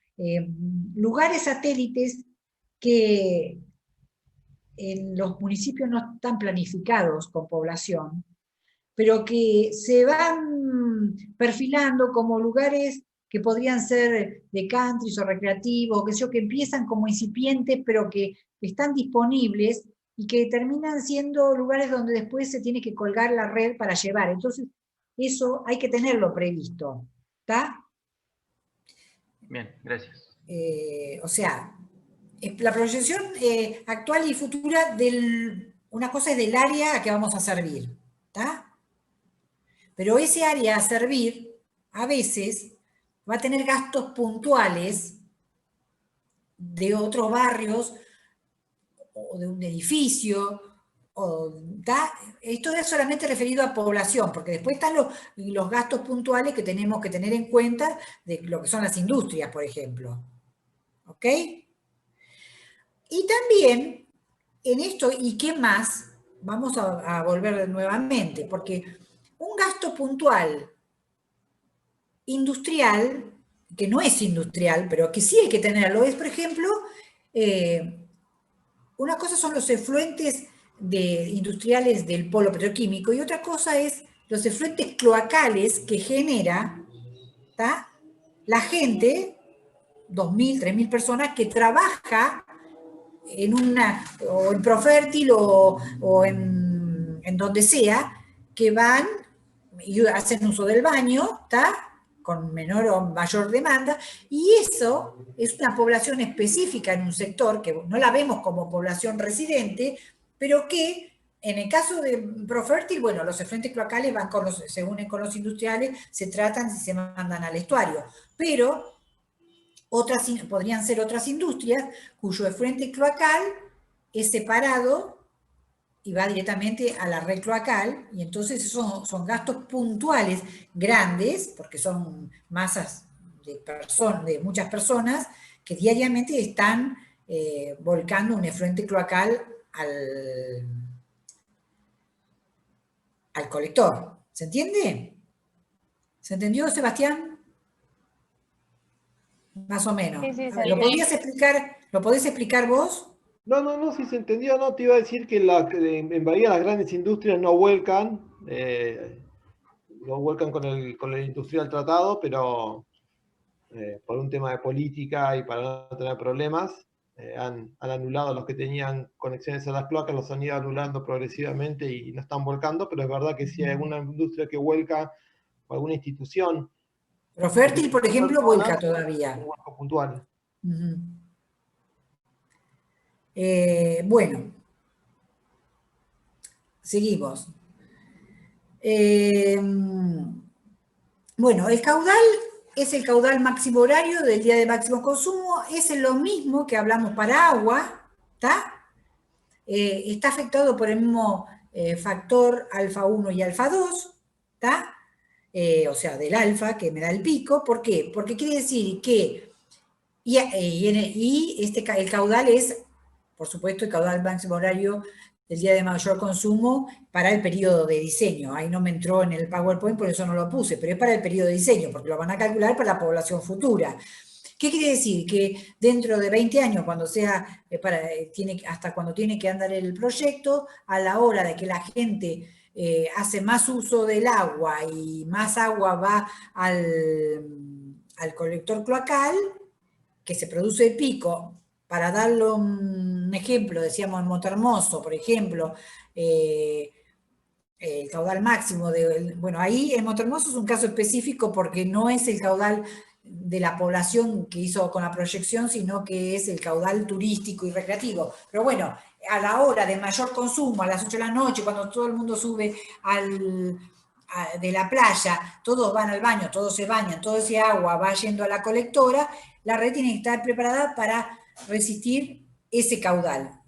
lugares satélites que en los municipios no están planificados con población, pero que se van perfilando como lugares que podrían ser de country o recreativos, que, que empiezan como incipientes, pero que están disponibles y que terminan siendo lugares donde después se tiene que colgar la red para llevar. Entonces, eso hay que tenerlo previsto, ¿está? Bien, gracias. O sea, la proyección actual y futura una cosa es del área a que vamos a servir, ¿está? Pero ese área a servir, a veces, va a tener gastos puntuales de otros barrios, o de un edificio, esto es solamente referido a población, porque después están los gastos puntuales que tenemos que tener en cuenta de lo que son las industrias, por ejemplo. ¿Ok? Y también, en esto, ¿y qué más? Vamos a volver nuevamente, porque un gasto puntual industrial, que no es industrial, pero que sí hay que tenerlo, es, por ejemplo, una cosa son los efluentes industriales del polo petroquímico y otra cosa es los efluentes cloacales que genera la gente, 2.000, 3.000 personas, que trabaja o en Profértil o en donde sea, que van y hacen uso del baño, con menor o mayor demanda, y eso es una población específica en un sector que no la vemos como población residente, pero que en el caso de Profértil, bueno, los efluentes cloacales se unen con los industriales, se tratan y se mandan al estuario, pero podrían ser otras industrias cuyo efluente cloacal es separado y va directamente a la red cloacal, y entonces son gastos puntuales grandes, porque son masas de muchas personas que diariamente están volcando un efluente cloacal al colector. ¿Se entiende? ¿Se entendió, Sebastián? Más o menos. Sí, sí, ¿Lo podés explicar vos? No, si se entendió, no, te iba a decir que en Bahía las grandes industrias no vuelcan con el industrial tratado, pero por un tema de política y para no tener problemas, han anulado a los que tenían conexiones a las cloacas, los han ido anulando progresivamente y no están volcando, pero es verdad que si hay alguna industria que vuelca o alguna institución. Profértil, por ejemplo, vuelca todavía. Puntual. Bueno, seguimos. Bueno, el caudal es el caudal máximo horario del día de máximo consumo, es lo mismo que hablamos para agua, ¿está? Está afectado por el mismo factor alfa 1 y alfa 2, ¿está? O sea, del alfa que me da el pico. ¿Por qué? Porque quiere decir que el caudal es, por supuesto, el caudal máximo horario del día de mayor consumo para el periodo de diseño. Ahí no me entró en el PowerPoint, por eso no lo puse, pero es para el periodo de diseño, porque lo van a calcular para la población futura. ¿Qué quiere decir? Que dentro de 20 años, hasta cuando tiene que andar el proyecto, a la hora de que la gente hace más uso del agua y más agua va al colector cloacal, que se produce el pico. Para darle un ejemplo, decíamos en Montehermoso, por ejemplo, el caudal máximo, bueno, ahí en Montehermoso es un caso específico porque no es el caudal de la población que hizo con la proyección, sino que es el caudal turístico y recreativo. Pero bueno, a la hora de mayor consumo, a las 8 de la noche, cuando todo el mundo sube de la playa, todos van al baño, todos se bañan, todo ese agua va yendo a la colectora, la red tiene que estar preparada para resistir ese caudal.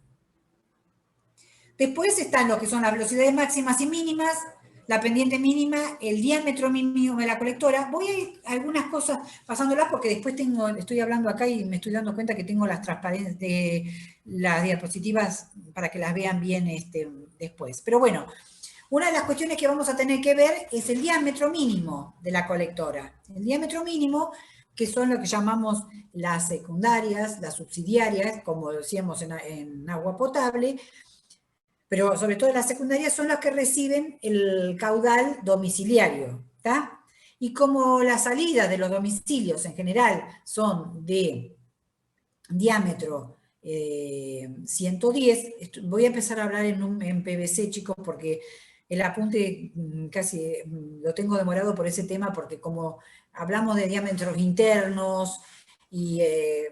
Después están lo que son las velocidades máximas y mínimas, la pendiente mínima, el diámetro mínimo de la colectora. Voy a ir a algunas cosas pasándolas porque después estoy hablando acá y me estoy dando cuenta que tengo las diapositivas para que las vean bien después. Pero bueno, Una de las cuestiones que vamos a tener que ver es el diámetro mínimo de la colectora. El diámetro mínimo, que son lo que llamamos las secundarias, las subsidiarias, como decíamos en agua potable, pero sobre todo las secundarias son las que reciben el caudal domiciliario, ¿está? Y como las salidas de los domicilios en general son de diámetro 110, voy a empezar a hablar en PVC, chicos, porque el apunte casi lo tengo demorado por ese tema, porque como hablamos de diámetros internos, y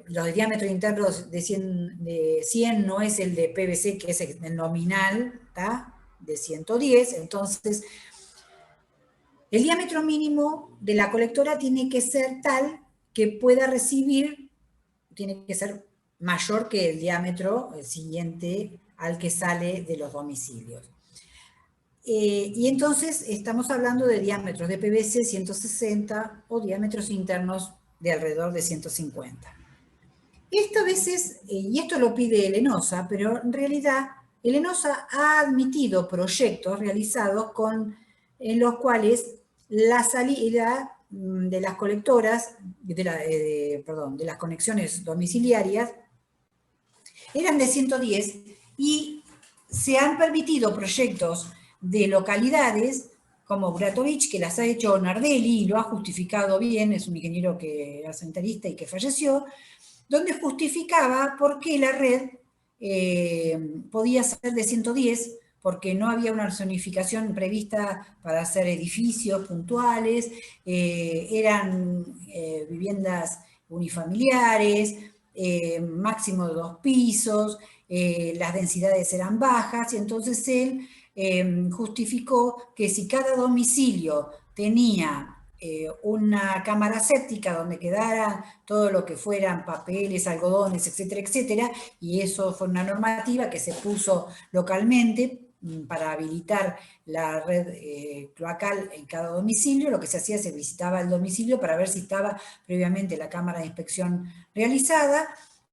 los de diámetros internos de 100 no es el de PVC, que es el nominal, ¿tá? De 110, entonces el diámetro mínimo de la colectora tiene que ser tal que pueda recibir, tiene que ser mayor que el diámetro siguiente al que sale de los domicilios. Y entonces estamos hablando de diámetros de PVC 160 o diámetros internos de alrededor de 150. Esto a veces, y esto lo pide el ENOSA, pero en realidad el ENOSA ha admitido proyectos realizados en los cuales la salida de las colectoras, de las conexiones domiciliarias, eran de 110 y se han permitido proyectos de localidades como Buratovich, que las ha hecho Nardelli y lo ha justificado bien, es un ingeniero que era sanitarista y que falleció, donde justificaba por qué la red podía ser de 110, porque no había una zonificación prevista para hacer edificios puntuales, eran viviendas unifamiliares, máximo de 2 pisos, las densidades eran bajas, y entonces él justificó que si cada domicilio tenía una cámara séptica donde quedara todo lo que fueran papeles, algodones, etcétera, etcétera, y eso fue una normativa que se puso localmente para habilitar la red cloacal en cada domicilio. Lo que se hacía, se visitaba el domicilio para ver si estaba previamente la cámara de inspección realizada,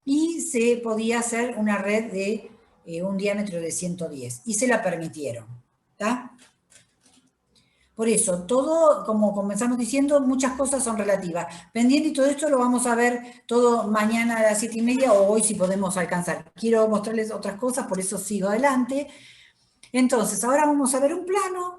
y se podía hacer una red de un diámetro de 110, y se la permitieron, ¿está? Por eso, todo, como comenzamos diciendo, muchas cosas son relativas. Pendiente, y todo esto lo vamos a ver todo mañana a las 7:30 o hoy si podemos alcanzar. Quiero mostrarles otras cosas, por eso sigo adelante. Entonces, ahora vamos a ver un plano.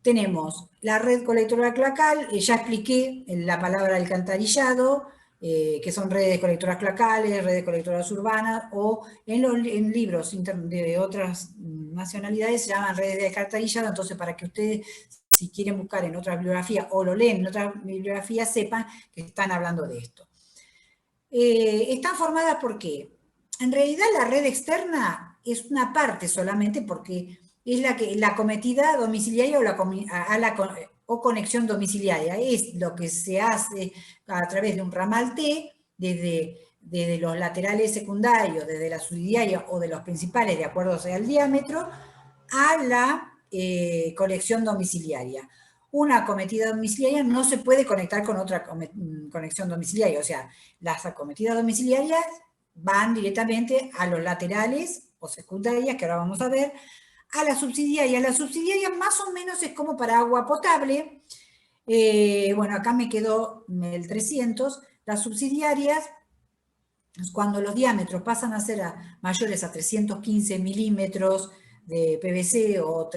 Tenemos la red colectora cloacal, ya expliqué la palabra alcantarillado, que son redes colectoras cloacales, redes colectoras urbanas, o en libros de otras nacionalidades se llaman redes de alcantarillado. Entonces, para que ustedes, si quieren buscar en otra bibliografía o lo leen en otra bibliografía, sepan que están hablando de esto. Están formadas ¿por qué? En realidad la red externa es una parte solamente, porque es la cometida domiciliaria o conexión domiciliaria. Es lo que se hace a través de un ramal T, desde los laterales secundarios, desde la subsidiaria o de los principales, de acuerdo sea el diámetro, a la conexión domiciliaria. Una cometida domiciliaria no se puede conectar con otra conexión domiciliaria, o sea, las acometidas domiciliarias van directamente a los laterales o secundarias, que ahora vamos a ver, a la subsidiaria. La subsidiaria más o menos es como para agua potable. Bueno, acá me quedó el 300. Las subsidiarias, cuando los diámetros pasan a ser mayores a 315 milímetros de PVC o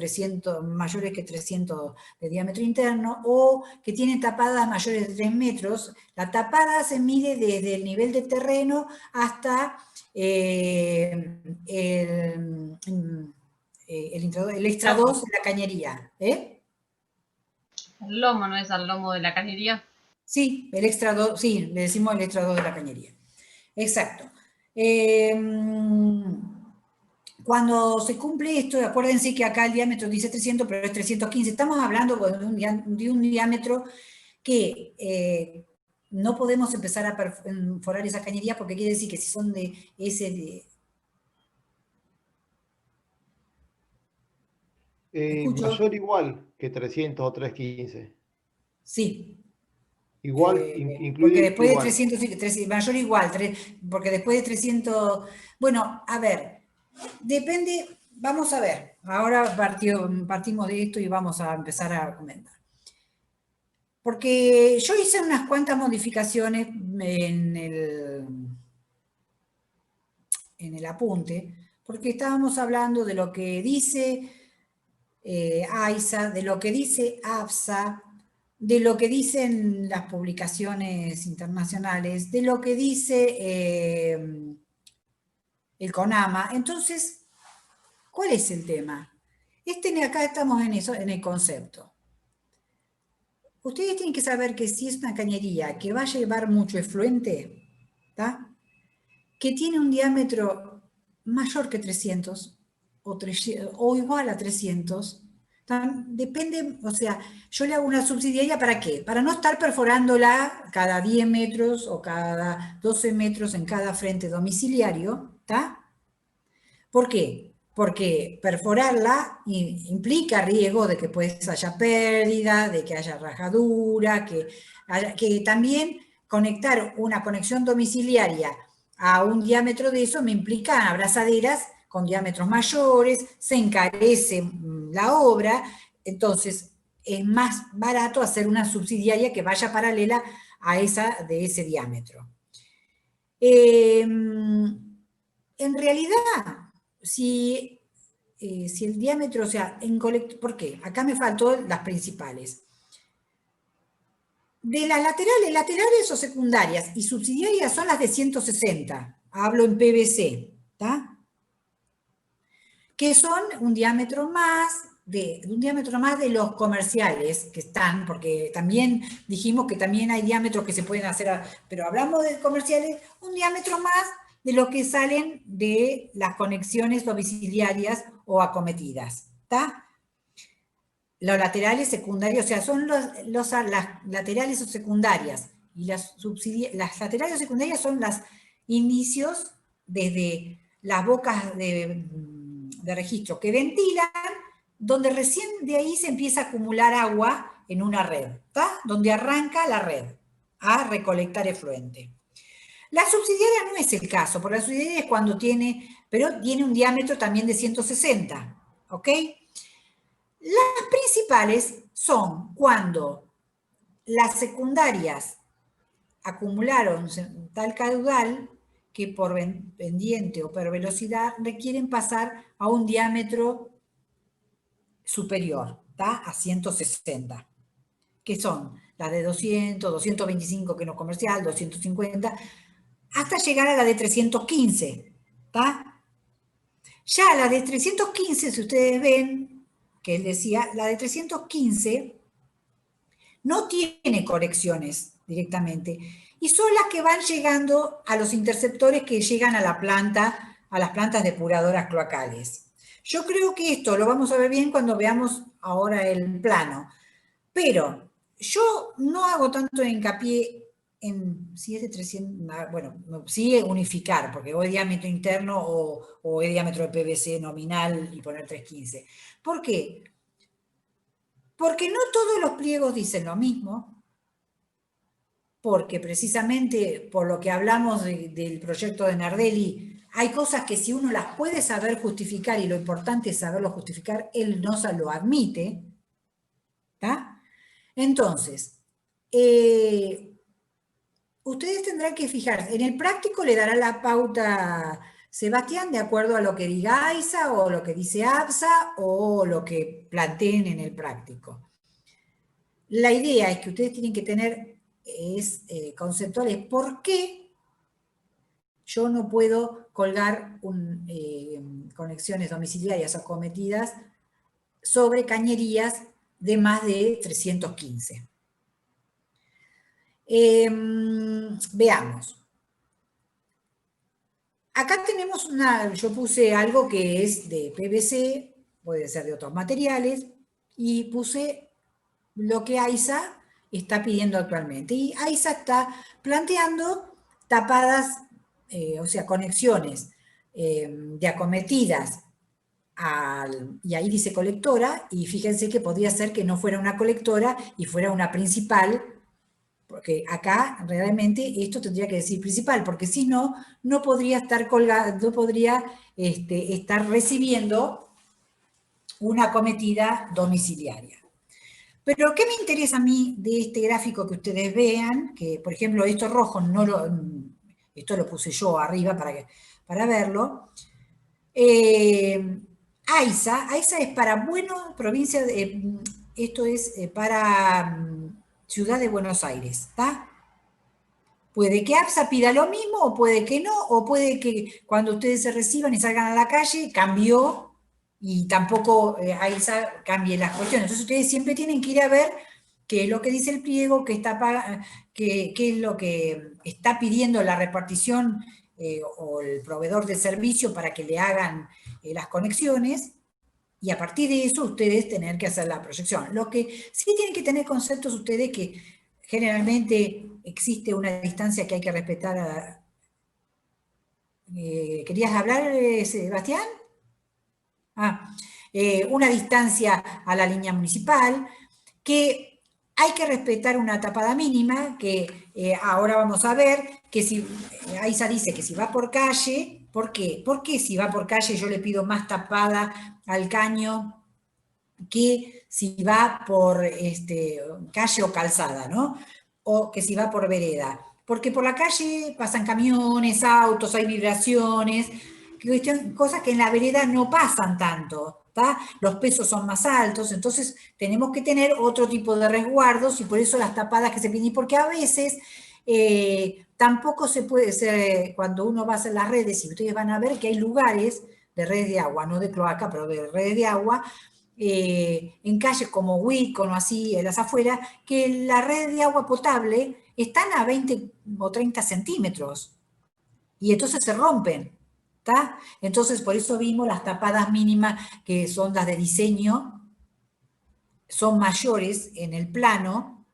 mayores que 300 de diámetro interno, o que tienen tapadas mayores de 3 metros, la tapada se mide desde el nivel de terreno hasta el extra 2 de la cañería. El lomo, ¿no es al lomo de la cañería? Sí, el extra 2, sí, le decimos el extra 2 de la cañería. Exacto. Cuando se cumple esto, acuérdense que acá el diámetro dice 300, pero es 315. Estamos hablando de un diámetro que no podemos empezar a perforar esa cañería, porque quiere decir que si son de ese... mayor igual que 300 o 315. Sí. Igual, porque después igual. De 300, mayor igual, porque después de 300... Bueno, a ver, depende, vamos a ver, ahora partimos de esto y vamos a empezar a comentar. Porque yo hice unas cuantas modificaciones en el apunte, porque estábamos hablando de lo que dice AISA, de lo que dice AFSA, de lo que dicen las publicaciones internacionales, de lo que dice el CONAMA. Entonces, ¿cuál es el tema? Acá estamos en eso, en el concepto. Ustedes tienen que saber que si es una cañería que va a llevar mucho efluente, ¿tá? Que tiene un diámetro mayor que 300 o igual a 300, depende, o sea, yo le hago una subsidiaria ¿para qué? Para no estar perforándola cada 10 metros o cada 12 metros en cada frente domiciliario, ¿está? ¿Por qué? Porque perforarla implica riesgo de que pues haya pérdida, de que haya rajadura, que también conectar una conexión domiciliaria a un diámetro de eso me implica abrazaderas con diámetros mayores, se encarece la obra, entonces es más barato hacer una subsidiaria que vaya paralela a esa de ese diámetro. En realidad, si el diámetro, o sea, ¿por qué? Acá me faltó las principales. De las laterales o secundarias y subsidiarias son las de 160, hablo en PVC, ¿está? Que son un diámetro más de los comerciales que están, porque también dijimos que también hay diámetros que se pueden hacer, pero hablamos de comerciales, un diámetro más de los que salen de las conexiones domiciliarias o acometidas, ¿está? Los laterales secundarios, o sea, son las laterales o secundarias, y las laterales o secundarias son los inicios desde las bocas de registro que ventilan, donde recién de ahí se empieza a acumular agua en una red, ¿está? Donde arranca la red a recolectar efluente. La subsidiaria no es el caso, porque la subsidiaria es cuando pero tiene un diámetro también de 160, ¿ok? Las principales son cuando las secundarias acumularon tal caudal que por pendiente o por velocidad requieren pasar a un diámetro superior, ¿tá? A 160, que son las de 200, 225 que no comercial, 250, hasta llegar a la de 315, ¿tá? Ya la de 315, si ustedes ven, que él decía, la de 315 no tiene conexiones directamente, y son las que van llegando a los interceptores que llegan a las plantas depuradoras cloacales. Yo creo que esto lo vamos a ver bien cuando veamos ahora el plano, pero yo no hago tanto hincapié en si es de 300, bueno, sí unificar, porque o es diámetro interno o es diámetro de PVC nominal y poner 315. ¿Por qué? Porque no todos los pliegos dicen lo mismo, porque precisamente por lo que hablamos del proyecto de Nardelli, hay cosas que si uno las puede saber justificar, y lo importante es saberlo justificar, él no se lo admite, ¿está? Entonces, ustedes tendrán que fijarse, en el práctico le dará la pauta Sebastián de acuerdo a lo que diga AISA o lo que dice AFSA o lo que planteen en el práctico. La idea es que ustedes tienen que tener conceptuales. ¿Por qué yo no puedo colgar conexiones domiciliarias acometidas sobre cañerías de más de 315? Veamos. Acá tenemos yo puse algo que es de PVC, puede ser de otros materiales, y puse lo que AISA está pidiendo actualmente. Y AISA está planteando tapadas, o sea, conexiones de acometidas, y ahí dice colectora, y fíjense que podría ser que no fuera una colectora y fuera una principal, Porque acá realmente esto tendría que decir principal, porque si no, no podría estar colgado, no podría estar recibiendo una acometida domiciliaria. Pero ¿qué me interesa a mí de este gráfico que ustedes vean? Que, por ejemplo, esto rojo, esto lo puse yo arriba para verlo. AISA es para provincia esto es para Ciudad de Buenos Aires, ¿está? Puede que APSA pida lo mismo, o puede que no, o puede que cuando ustedes se reciban y salgan a la calle, cambió, y tampoco AISA cambie las cuestiones. Entonces ustedes siempre tienen que ir a ver qué es lo que dice el pliego, qué es lo que está pidiendo la repartición o el proveedor de servicio para que le hagan las conexiones, y a partir de eso ustedes tener que hacer la proyección. Lo que sí tienen que tener conceptos ustedes que generalmente existe una distancia que hay que respetar. ¿Querías hablar, Sebastián? Una distancia a la línea municipal, que hay que respetar una tapada mínima, que ahora vamos a ver que si AISA dice que si va por calle, ¿por qué? Porque si va por calle yo le pido más tapada al caño que si va por calle o calzada, ¿no? O que si va por vereda. Porque por la calle pasan camiones, autos, hay vibraciones, cosas que en la vereda no pasan tanto, ¿tá? Los pesos son más altos, entonces tenemos que tener otro tipo de resguardos, y por eso las tapadas que se piden, porque a veces tampoco se puede ser, cuando uno va a hacer las redes, y ustedes van a ver que hay lugares de redes de agua, no de cloaca, pero de redes de agua, en calles como Huicón o así, en las afueras, que la red de agua potable están a 20 o 30 centímetros, y entonces se rompen, ¿está? Entonces, por eso vimos las tapadas mínimas, que son las de diseño, son mayores en el plano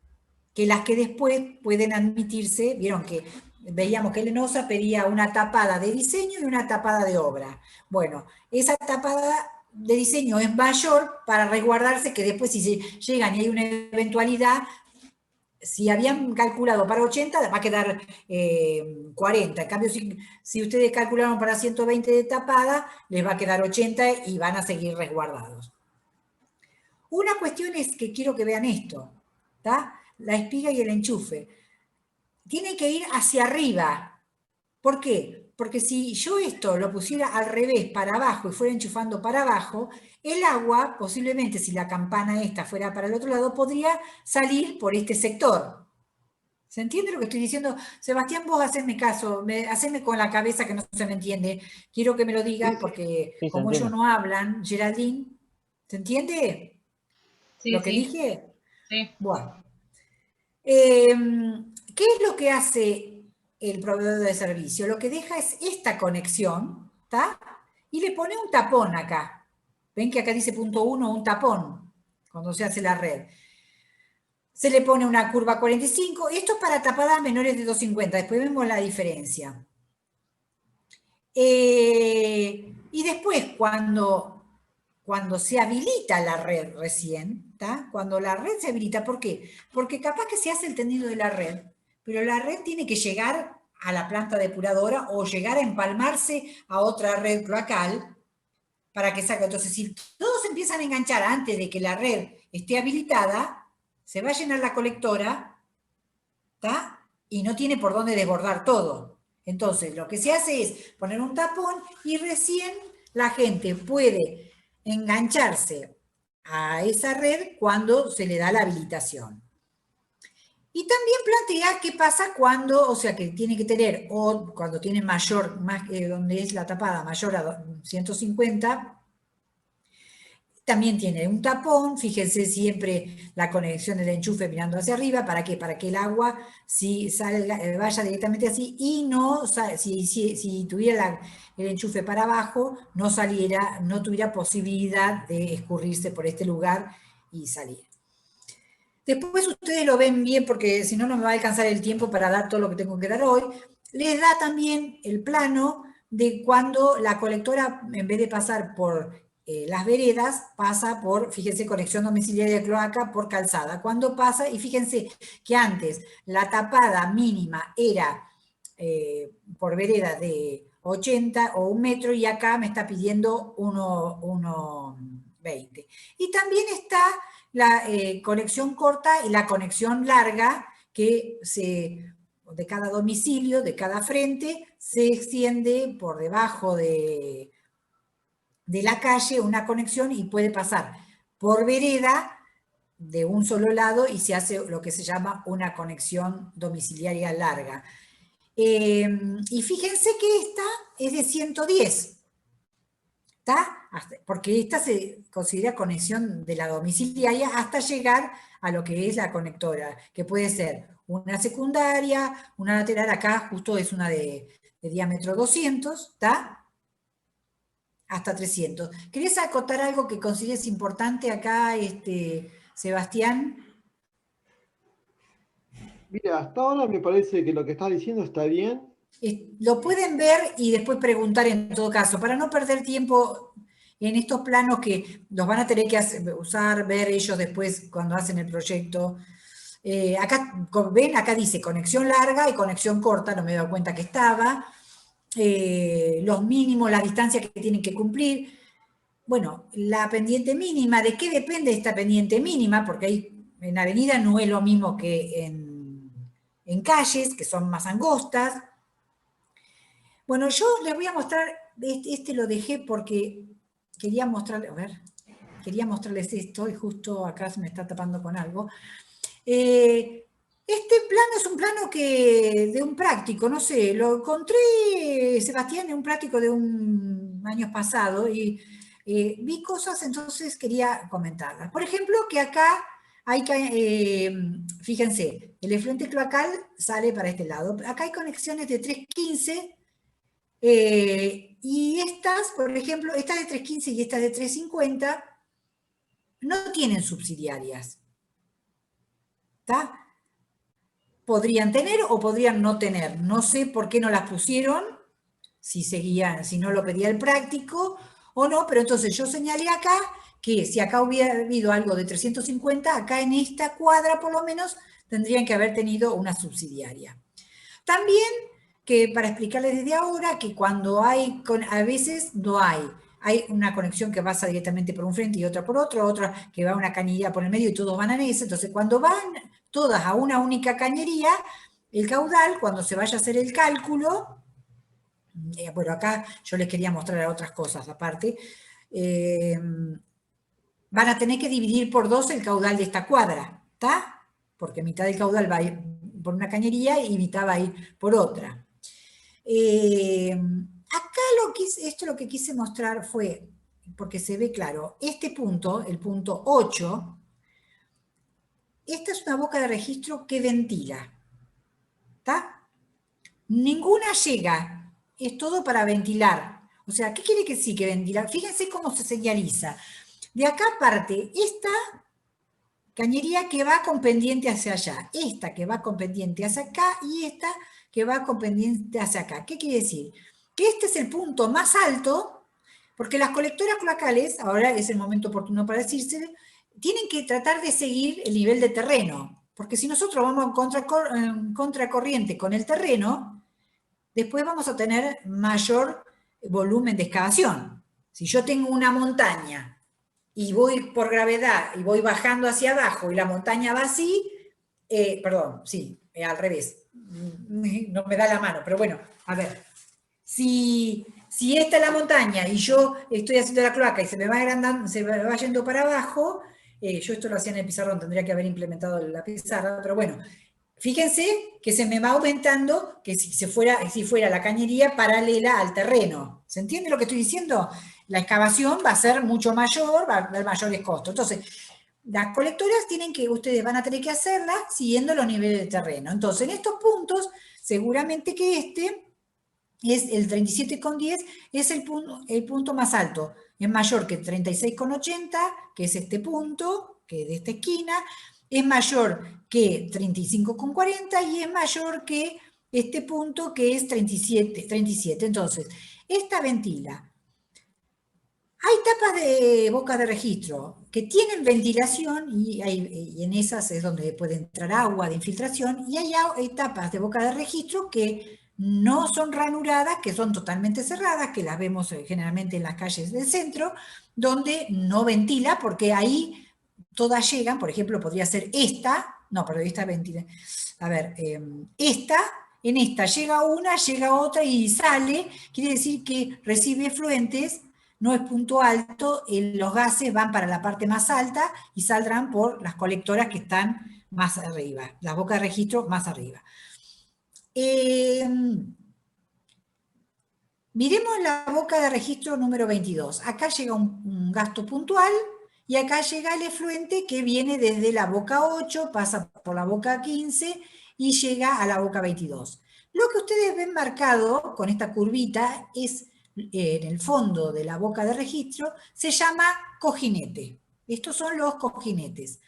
que las que después pueden admitirse. Vieron que veíamos que Lenosa pedía una tapada de diseño y una tapada de obra. Bueno, esa tapada de diseño es mayor para resguardarse, que después si llegan y hay una eventualidad, si habían calculado para 80, va a quedar 40. En cambio, si ustedes calcularon para 120 de tapada, les va a quedar 80 y van a seguir resguardados. Una cuestión es que quiero que vean esto, ¿está? La espiga y el enchufe. Tiene que ir hacia arriba. ¿Por qué? Porque si yo esto lo pusiera al revés, para abajo, y fuera enchufando para abajo, el agua, posiblemente si la campana esta fuera para el otro lado, podría salir por este sector. ¿Se entiende lo que estoy diciendo? Sebastián, vos hacedme caso, hacedme con la cabeza que no se me entiende. Quiero que me lo digan, porque sí, como ellos no hablan, Geraldine, ¿se entiende Sí, lo que sí. dije? Sí. Bueno. ¿Qué es lo que hace el proveedor de servicio? Lo que deja es esta conexión, ¿está? Y le pone un tapón acá. Ven que acá dice punto 1, un tapón, cuando se hace la red. Se le pone una curva 45, esto es para tapadas menores de 250, después vemos la diferencia. Y después, cuando se habilita la red recién, ¿tá? Cuando la red se habilita, ¿por qué? Porque capaz que se hace el tendido de la red, pero la red tiene que llegar a la planta depuradora o llegar a empalmarse a otra red cloacal para que salga. Entonces, si todos empiezan a enganchar antes de que la red esté habilitada, se va a llenar la colectora, ¿tá? Y no tiene por dónde desbordar todo. Entonces, lo que se hace es poner un tapón y recién la gente puede engancharse a esa red cuando se le da la habilitación. Y también plantea qué pasa cuando, o sea, que tiene que tener, o cuando tiene mayor, donde es la tapada mayor a 150, también tiene un tapón. Fíjense siempre la conexión del enchufe mirando hacia arriba. ¿Para qué? Para que el agua vaya directamente así, y no, si tuviera el enchufe para abajo, no tuviera posibilidad de escurrirse por este lugar y salir. Después ustedes lo ven bien, porque si no, no me va a alcanzar el tiempo para dar todo lo que tengo que dar hoy. Les da también el plano de cuando la colectora, en vez de pasar por las veredas pasa por, fíjense, conexión domiciliaria de cloaca por calzada. Cuando pasa, y fíjense que antes la tapada mínima era por vereda de 80 o 1 metro, y acá me está pidiendo 1,20. Y también está la conexión corta y la conexión larga, que de cada domicilio, de cada frente, se extiende por debajo de la calle una conexión y puede pasar por vereda de un solo lado y se hace lo que se llama una conexión domiciliaria larga. Y fíjense que esta es de 110, ¿está? Porque esta se considera conexión de la domiciliaria hasta llegar a lo que es la conectora, que puede ser una secundaria, una lateral, acá justo es una de diámetro 200, ¿está? Hasta 300. ¿Querés acotar algo que consideres importante acá, Sebastián? Mira, hasta ahora me parece que lo que estás diciendo está bien. Lo pueden ver y después preguntar en todo caso, para no perder tiempo en estos planos que los van a tener que usar, ver ellos después cuando hacen el proyecto. Acá, ven, acá dice conexión larga y conexión corta, no me he dado cuenta que estaba. Los mínimos, la distancia que tienen que cumplir. Bueno, la pendiente mínima, ¿de qué depende esta pendiente mínima? Porque ahí en avenida no es lo mismo que en calles, que son más angostas. Bueno, yo les voy a mostrar, lo dejé porque quería mostrarles, a ver, quería mostrarles esto, y justo acá se me está tapando con algo. Este plano es un plano de un práctico, no sé, lo encontré, Sebastián, en un práctico de un año pasado, y vi cosas, entonces quería comentarlas. Por ejemplo, que acá hay fíjense, el efluente cloacal sale para este lado. Acá hay conexiones de 315, y estas, por ejemplo, esta de 315 y esta de 350, no tienen subsidiarias. ¿Está? Podrían tener o podrían no tener. No sé por qué no las pusieron, si no lo pedía el práctico o no, pero entonces yo señalé acá que si acá hubiera habido algo de 350, acá en esta cuadra por lo menos tendrían que haber tenido una subsidiaria. También que para explicarles desde ahora que cuando a veces no hay una conexión que pasa directamente por un frente y otra por otro, otra que va a una cañería por el medio y todos van a esa. Entonces, cuando van todas a una única cañería, el caudal, cuando se vaya a hacer el cálculo, bueno, acá yo les quería mostrar otras cosas aparte, van a tener que dividir por 2 el caudal de esta cuadra, ¿está? Porque mitad del caudal va a ir por una cañería y mitad va a ir por otra. Acá esto lo que quise mostrar fue, porque se ve claro, este punto, el punto 8, esta es una boca de registro que ventila, ¿está? Ninguna llega, es todo para ventilar. O sea, ¿qué quiere que sí que ventilar? Fíjense cómo se señaliza. De acá parte esta cañería que va con pendiente hacia allá, esta que va con pendiente hacia acá y esta que va con pendiente hacia acá. ¿Qué quiere decir? Que este es el punto más alto, porque las colectoras cloacales, ahora es el momento oportuno para decirse, tienen que tratar de seguir el nivel de terreno, porque si nosotros vamos en contracorriente con el terreno, después vamos a tener mayor volumen de excavación. Si yo tengo una montaña y voy por gravedad y voy bajando hacia abajo y la montaña va así, al revés, no me da la mano, pero bueno, a ver, si esta es la montaña y yo estoy haciendo la cloaca y se me va agrandando, se va yendo para abajo, yo esto lo hacía en el pizarrón, tendría que haber implementado la pizarra, pero bueno, fíjense que se me va aumentando, que si fuera la cañería paralela al terreno. ¿Se entiende lo que estoy diciendo? La excavación va a ser mucho mayor, va a haber mayores costos. Entonces, las colectoras ustedes van a tener que hacerlas siguiendo los niveles de terreno. Entonces, en estos puntos, seguramente que es el 37,10, es el punto más alto. Es mayor que 36,80, que es este punto, que es de esta esquina, es mayor que 35,40 y es mayor que este punto que es 37. Entonces, esta ventila. Hay tapas de boca de registro que tienen ventilación y en esas es donde puede entrar agua de infiltración, y hay tapas de boca de registro que no son ranuradas, que son totalmente cerradas, que las vemos generalmente en las calles del centro, donde no ventila, porque ahí todas llegan, por ejemplo, podría ser esta, no, pero esta ventila, a ver, esta, en esta llega una, llega otra y sale, quiere decir que recibe efluentes, no es punto alto, los gases van para la parte más alta y saldrán por las colectoras que están más arriba, las bocas de registro más arriba. Miremos la boca de registro número 22. Acá llega un gasto puntual y acá llega el efluente que viene desde la boca 8, pasa por la boca 15 y llega a la boca 22. Lo que ustedes ven marcado con esta curvita es, en el fondo de la boca de registro, se llama cojinete. Estos son los cojinetes,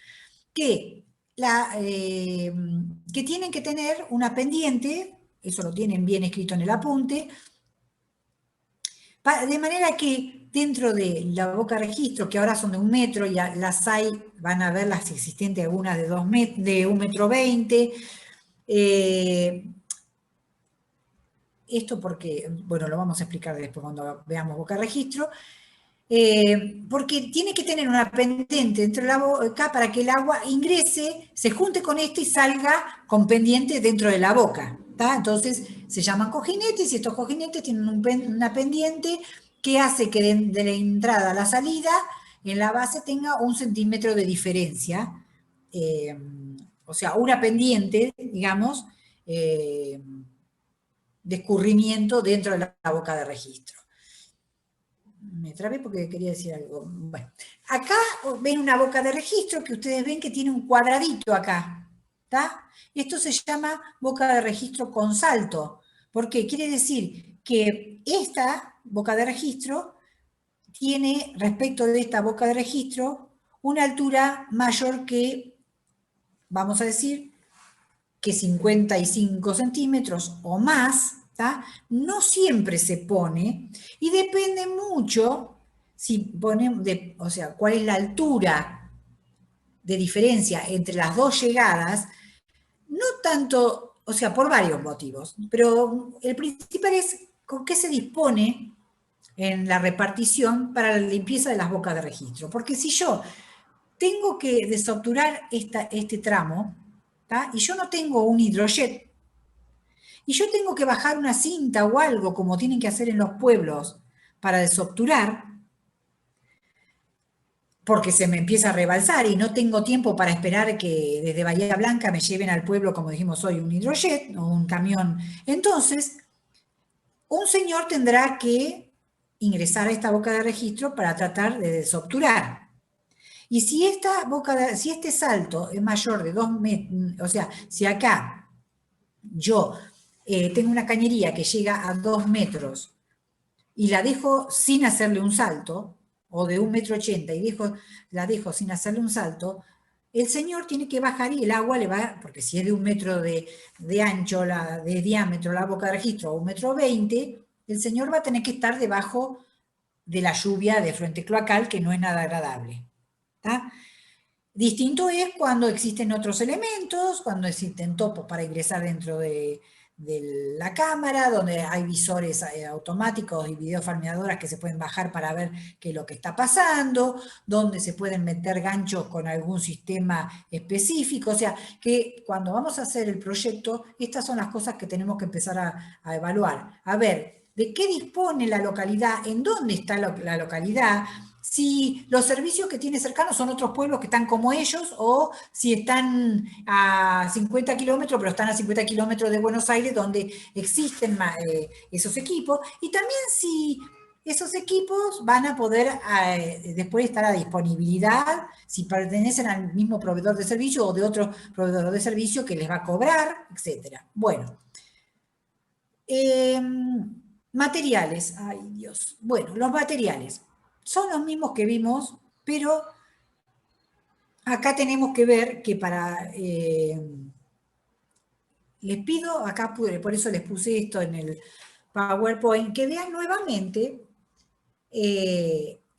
que tienen que tener una pendiente, eso lo tienen bien escrito en el apunte, de manera que dentro de la boca de registro, que ahora son de 1 metro, y las hay, van a ver las existentes algunas de 1,20 m, esto porque, bueno, lo vamos a explicar después cuando veamos boca de registro, porque tiene que tener una pendiente dentro de la boca para que el agua ingrese, se junte con esto y salga con pendiente dentro de la boca. ¿Tá? Entonces se llaman cojinetes y estos cojinetes tienen una pendiente que hace que de la entrada a la salida en la base tenga 1 centímetro de diferencia, o sea, una pendiente, digamos, de escurrimiento dentro de la boca de registro. Me trabé porque quería decir algo. Bueno, acá ven una boca de registro que ustedes ven que tiene un cuadradito acá, ¿está? Esto se llama boca de registro con salto. ¿Por qué? Quiere decir que esta boca de registro tiene, respecto de esta boca de registro, una altura mayor que, vamos a decir, que 55 centímetros o más. ¿tá? No siempre se pone y depende mucho si ponemos, o sea, cuál es la altura de diferencia entre las dos llegadas, no tanto, o sea, por varios motivos, pero el principal es con qué se dispone en la repartición para la limpieza de las bocas de registro. Porque si yo tengo que desobturar este tramo, ¿tá? Y yo no tengo un hidrojet, y yo tengo que bajar una cinta o algo, como tienen que hacer en los pueblos, para desobturar, porque se me empieza a rebalsar y no tengo tiempo para esperar que desde Bahía Blanca me lleven al pueblo, como dijimos hoy, un hidrojet o un camión. Entonces, un señor tendrá que ingresar a esta boca de registro para tratar de desobturar. Y si si este salto es mayor de 2 metros, o sea, si acá yo tengo una cañería que llega a 2 metros y la dejo sin hacerle un salto, o de 1,80 m y la dejo sin hacerle un salto, el señor tiene que bajar y el agua le va, porque si es de 1 metro de ancho, de diámetro la boca de registro, o 1,20 m, el señor va a tener que estar debajo de la lluvia de efluente cloacal, que no es nada agradable. ¿Tá? Distinto es cuando existen otros elementos, cuando existen topos para ingresar dentro de la cámara, donde hay visores automáticos y videofalmeadoras que se pueden bajar para ver qué es lo que está pasando, donde se pueden meter ganchos con algún sistema específico. O sea, que cuando vamos a hacer el proyecto, estas son las cosas que tenemos que empezar a evaluar. A ver, ¿de qué dispone la localidad? ¿En dónde está la localidad? Si los servicios que tiene cercanos son otros pueblos que están como ellos, o si están a 50 kilómetros, pero están a 50 kilómetros de Buenos Aires, donde existen esos equipos, y también si esos equipos van a poder después estar a disponibilidad, si pertenecen al mismo proveedor de servicio o de otro proveedor de servicio que les va a cobrar, etc. Bueno. Materiales, ay Dios. Bueno, los materiales son los mismos que vimos, pero acá tenemos que ver que les pido, acá por eso les puse esto en el PowerPoint, que vean nuevamente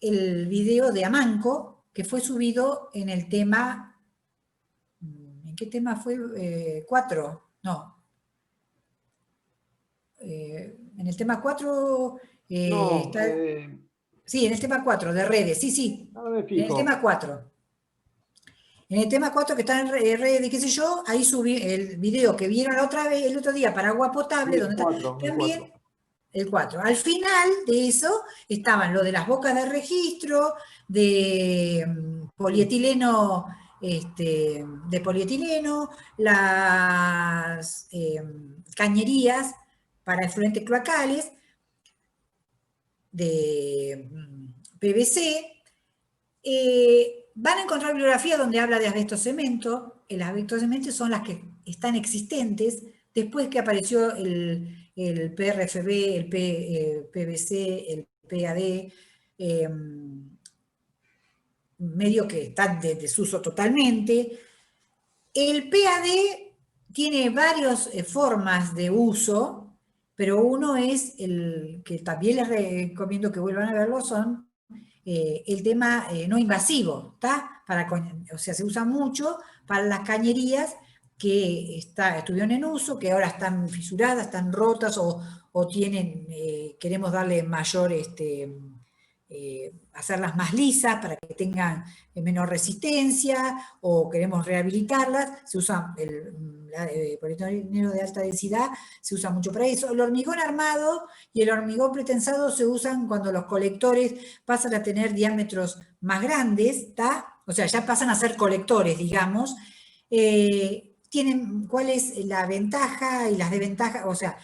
el video de Amanco, que fue subido en el tema, ¿en qué tema fue? 4, no. En el tema 4 No, está... Sí, en el tema 4 de redes, sí. ahora me En fijo. el tema 4. En el tema 4 que está en redes, qué sé yo, ahí subí el video que vieron la otra vez, el otro día para agua potable, Sí, donde el 4, está también el 4. Al final de eso estaban lo de las bocas de registro, de polietileno, las cañerías para efluentes cloacales, de PVC. Van a encontrar bibliografía donde habla de asbestocemento. El asbestocemento son las que están existentes después que apareció el PRFB, el PVC, el PAD, medio que están de desuso totalmente. El PAD tiene varias formas de uso, pero uno es el que también les recomiendo que vuelvan a verlo, son el tema no invasivo, ¿está? O sea, se usa mucho para las cañerías que estuvieron en uso, que ahora están fisuradas, están rotas o tienen, queremos darle mayor, hacerlas más lisas para que tengan menor resistencia, o queremos rehabilitarlas. Se usa el polietileno de alta densidad, se usa mucho para eso. El hormigón armado y el hormigón pretensado se usan cuando los colectores pasan a tener diámetros más grandes, ¿está? O sea, ya pasan a ser colectores, digamos. ¿Cuál es la ventaja y las desventajas? O sea,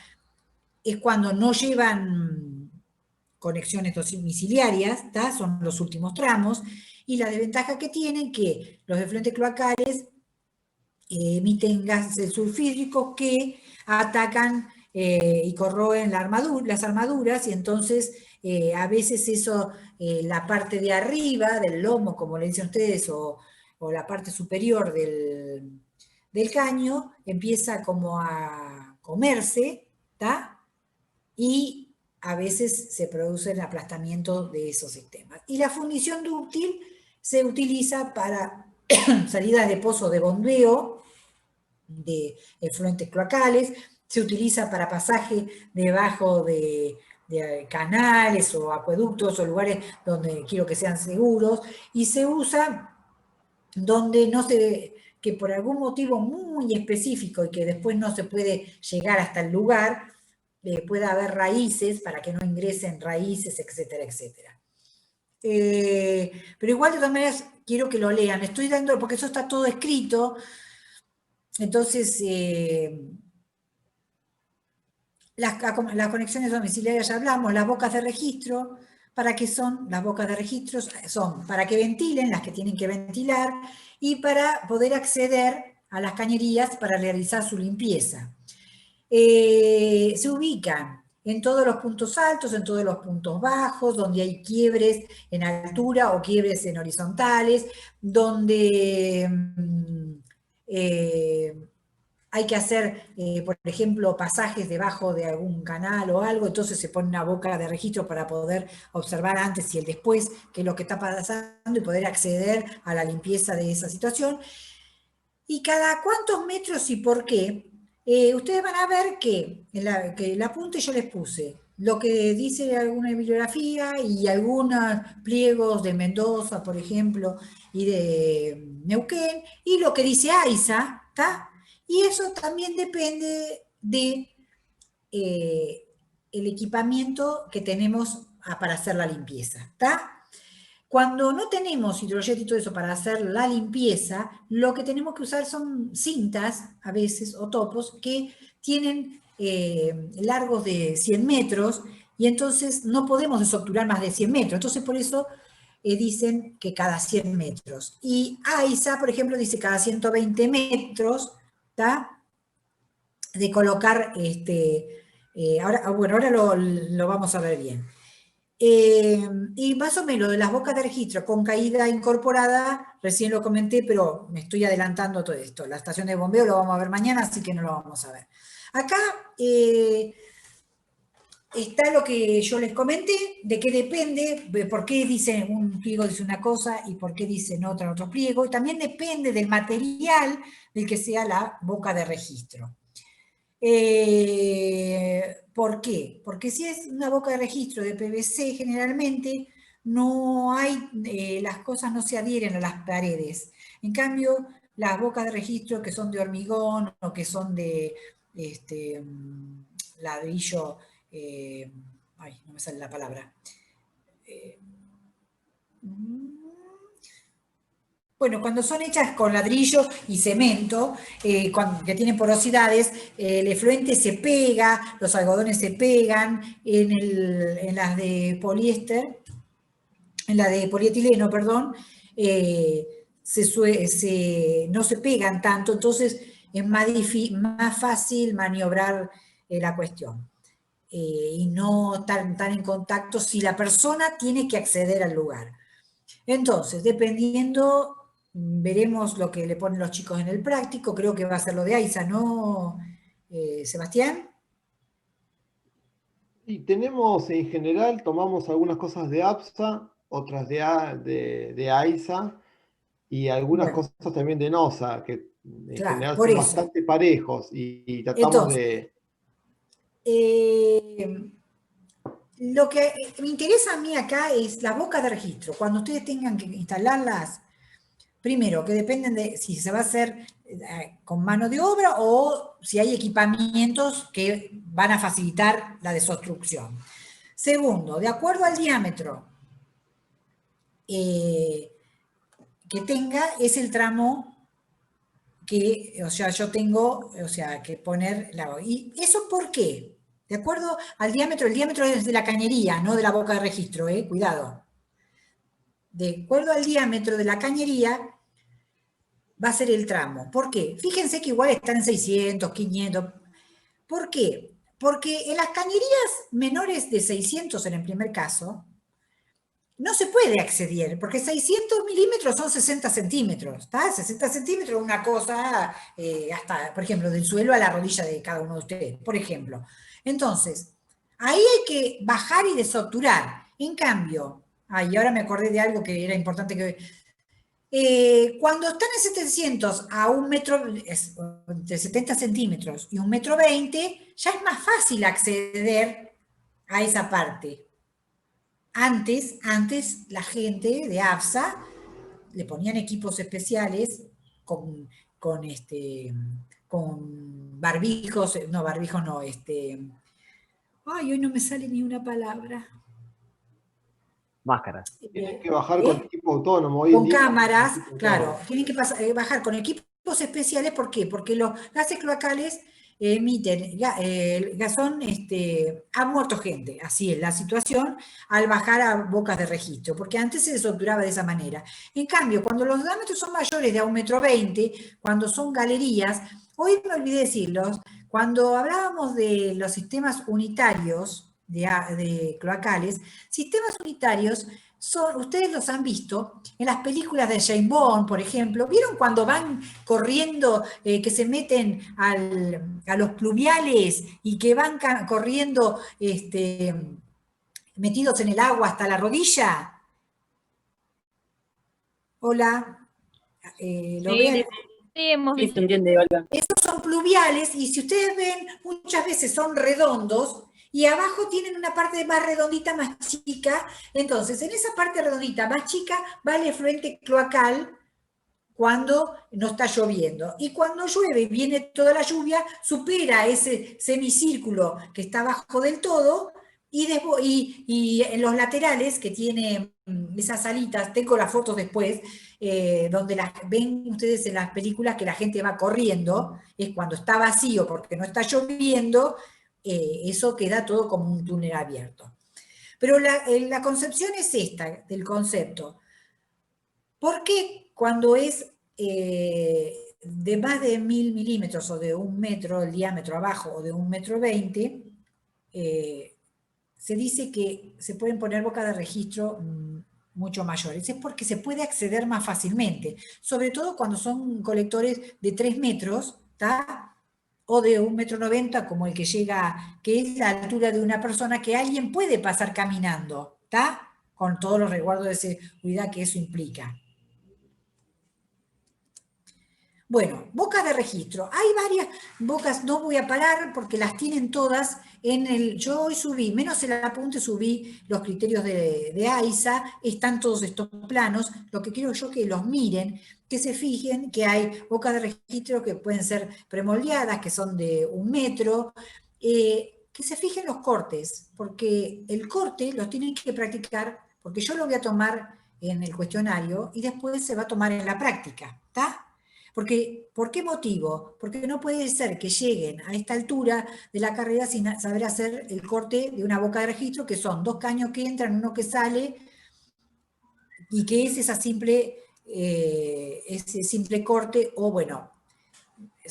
es cuando no llevan conexiones domiciliarias, ¿tá? Son los últimos tramos, y la desventaja que tienen que los efluentes cloacales emiten gases sulfídricos que atacan y corroen las armaduras, y entonces a veces eso, la parte de arriba del lomo, como le dicen ustedes, o la parte superior del caño, empieza como a comerse, ¿tá? Y a veces se produce el aplastamiento de esos sistemas. Y la fundición dúctil se utiliza para salidas de pozo de bombeo, de efluentes cloacales, se utiliza para pasaje debajo de canales o acueductos o lugares donde quiero que sean seguros, y se usa donde que por algún motivo muy específico y que después no se puede llegar hasta el lugar, pueda haber raíces para que no ingresen raíces, etcétera, etcétera. Pero igual de todas maneras quiero que lo lean, estoy dando, porque eso está todo escrito, entonces las conexiones domiciliarias ya hablamos, las bocas de registro. ¿Para qué son las bocas de registro? Son para que ventilen, las que tienen que ventilar, y para poder acceder a las cañerías para realizar su limpieza. Se ubican en todos los puntos altos, en todos los puntos bajos, donde hay quiebres en altura o quiebres en horizontales, donde hay que hacer, por ejemplo, pasajes debajo de algún canal o algo, entonces se pone una boca de registro para poder observar antes y el después qué es lo que está pasando y poder acceder a la limpieza de esa situación. Y cada cuántos metros y por qué, ustedes van a ver que en el apunte yo les puse lo que dice alguna bibliografía y algunos pliegos de Mendoza, por ejemplo, y de Neuquén, y lo que dice AISA, ¿está? Y eso también depende de el equipamiento que tenemos para hacer la limpieza, ¿está? Cuando no tenemos hidrojet y todo eso para hacer la limpieza, lo que tenemos que usar son cintas, a veces, o topos, que tienen largos de 100 metros, y entonces no podemos desobturar más de 100 metros. Entonces, por eso dicen que cada 100 metros. Y AISA, por ejemplo, dice cada 120 metros, ¿está? De colocar, ahora lo vamos a ver bien. Y más o menos de las bocas de registro con caída incorporada, recién lo comenté, pero me estoy adelantando todo esto. La estación de bombeo lo vamos a ver mañana, así que no lo vamos a ver. Acá está lo que yo les comenté, de qué depende, de por qué dice un pliego dice una cosa y por qué dicen otra en otro pliego, y también depende del material del que sea la boca de registro. ¿Por qué? Porque si es una boca de registro de PVC, generalmente no hay, las cosas no se adhieren a las paredes. En cambio, las bocas de registro que son de hormigón o que son de ladrillo, ay, no me sale la palabra. Bueno, cuando son hechas con ladrillo y cemento, que tienen porosidades, el efluente se pega, los algodones se pegan, en las de poliéster, en la de polietileno, perdón, no se pegan tanto, entonces es más fácil maniobrar la cuestión. Y no estar tan en contacto si la persona tiene que acceder al lugar. Entonces, dependiendo, veremos lo que le ponen los chicos en el práctico, creo que va a ser lo de AISA, ¿no, Sebastián? Y tenemos en general, tomamos algunas cosas de APSA, otras de AISA y algunas Bueno, cosas también de NOSA, que en claro, general por son eso. bastante parejos y tratamos Entonces, de... lo que me interesa a mí acá es la boca de registro. Cuando ustedes tengan que instalarlas, primero, que dependen de si se va a hacer con mano de obra o si hay equipamientos que van a facilitar la desobstrucción. Segundo, de acuerdo al diámetro que tenga, es el tramo que, o sea, yo tengo, o sea, que poner la... ¿Y eso por qué? De acuerdo al diámetro, el diámetro es de la cañería, no de la boca de registro, cuidado. De acuerdo al diámetro de la cañería, va a ser el tramo. ¿Por qué? Fíjense que igual están en 600, 500. ¿Por qué? Porque en las cañerías menores de 600 en el primer caso, no se puede acceder, porque 600 milímetros son 60 centímetros, ¿está? 60 centímetros es una cosa, hasta, por ejemplo, del suelo a la rodilla de cada uno de ustedes, por ejemplo. Entonces, ahí hay que bajar y desobturar. En cambio, y ahora me acordé de algo que era importante que... cuando están en 700 a un metro, de 70 centímetros y 1,20 m, ya es más fácil acceder a esa parte. Antes la gente de AFSA le ponían equipos especiales con barbijos, no, barbijos no, ay, hoy no me sale ni una palabra. Máscaras. Tienen que bajar con equipo autónomo hoy en Con día. cámaras, claro, tienen que bajar con equipos especiales, ¿por qué? Porque los gases cloacales emiten, ha muerto gente, así es la situación, al bajar a bocas de registro, porque antes se desobturaba de esa manera. En cambio, cuando los diámetros son mayores de a 1,20 m, cuando son galerías, hoy me olvidé decirlos, cuando hablábamos de los sistemas unitarios de cloacales, sistemas unitarios ustedes los han visto en las películas de James Bond, por ejemplo. ¿Vieron cuando van corriendo, que se meten a los pluviales y que van corriendo metidos en el agua hasta la rodilla? Hola, ¿lo Sí, ven? sí, hemos Sí, visto. se entiende, Olga. Esos son pluviales y si ustedes ven, muchas veces son redondos y abajo tienen una parte más redondita, más chica. Entonces, en esa parte redondita más chica va el efluente cloacal cuando no está lloviendo. Y cuando llueve, viene toda la lluvia, supera ese semicírculo que está abajo del todo y en los laterales que tiene esas salitas, tengo las fotos después, donde las ven ustedes en las películas que la gente va corriendo, es cuando está vacío porque no está lloviendo, eso queda todo como un túnel abierto. Pero la concepción es esta, del concepto. ¿Por qué cuando es de más de 1000 milímetros o de 1 metro el diámetro abajo o de 1,20 m, se dice que se pueden poner bocas de registro mucho mayores? Es porque se puede acceder más fácilmente, sobre todo cuando son colectores de 3 metros, ¿tá? o de 1,90 m, como el que llega, que es la altura de una persona que alguien puede pasar caminando, ¿está? Con todos los resguardos de seguridad que eso implica. Bueno, bocas de registro. Hay varias bocas, no voy a parar porque las tienen todas en el... Yo hoy subí, menos el apunte, subí los criterios de AISA, están todos estos planos. Lo que quiero yo que los miren, que se fijen que hay bocas de registro que pueden ser premoldeadas, que son de 1 metro, que se fijen los cortes, porque el corte los tienen que practicar, porque yo lo voy a tomar en el cuestionario y después se va a tomar en la práctica, ¿está? Porque, ¿por qué motivo? Porque no puede ser que lleguen a esta altura de la carrera sin saber hacer el corte de una boca de registro, que son 2 caños que entran, uno que sale, y que es ese simple corte, o bueno,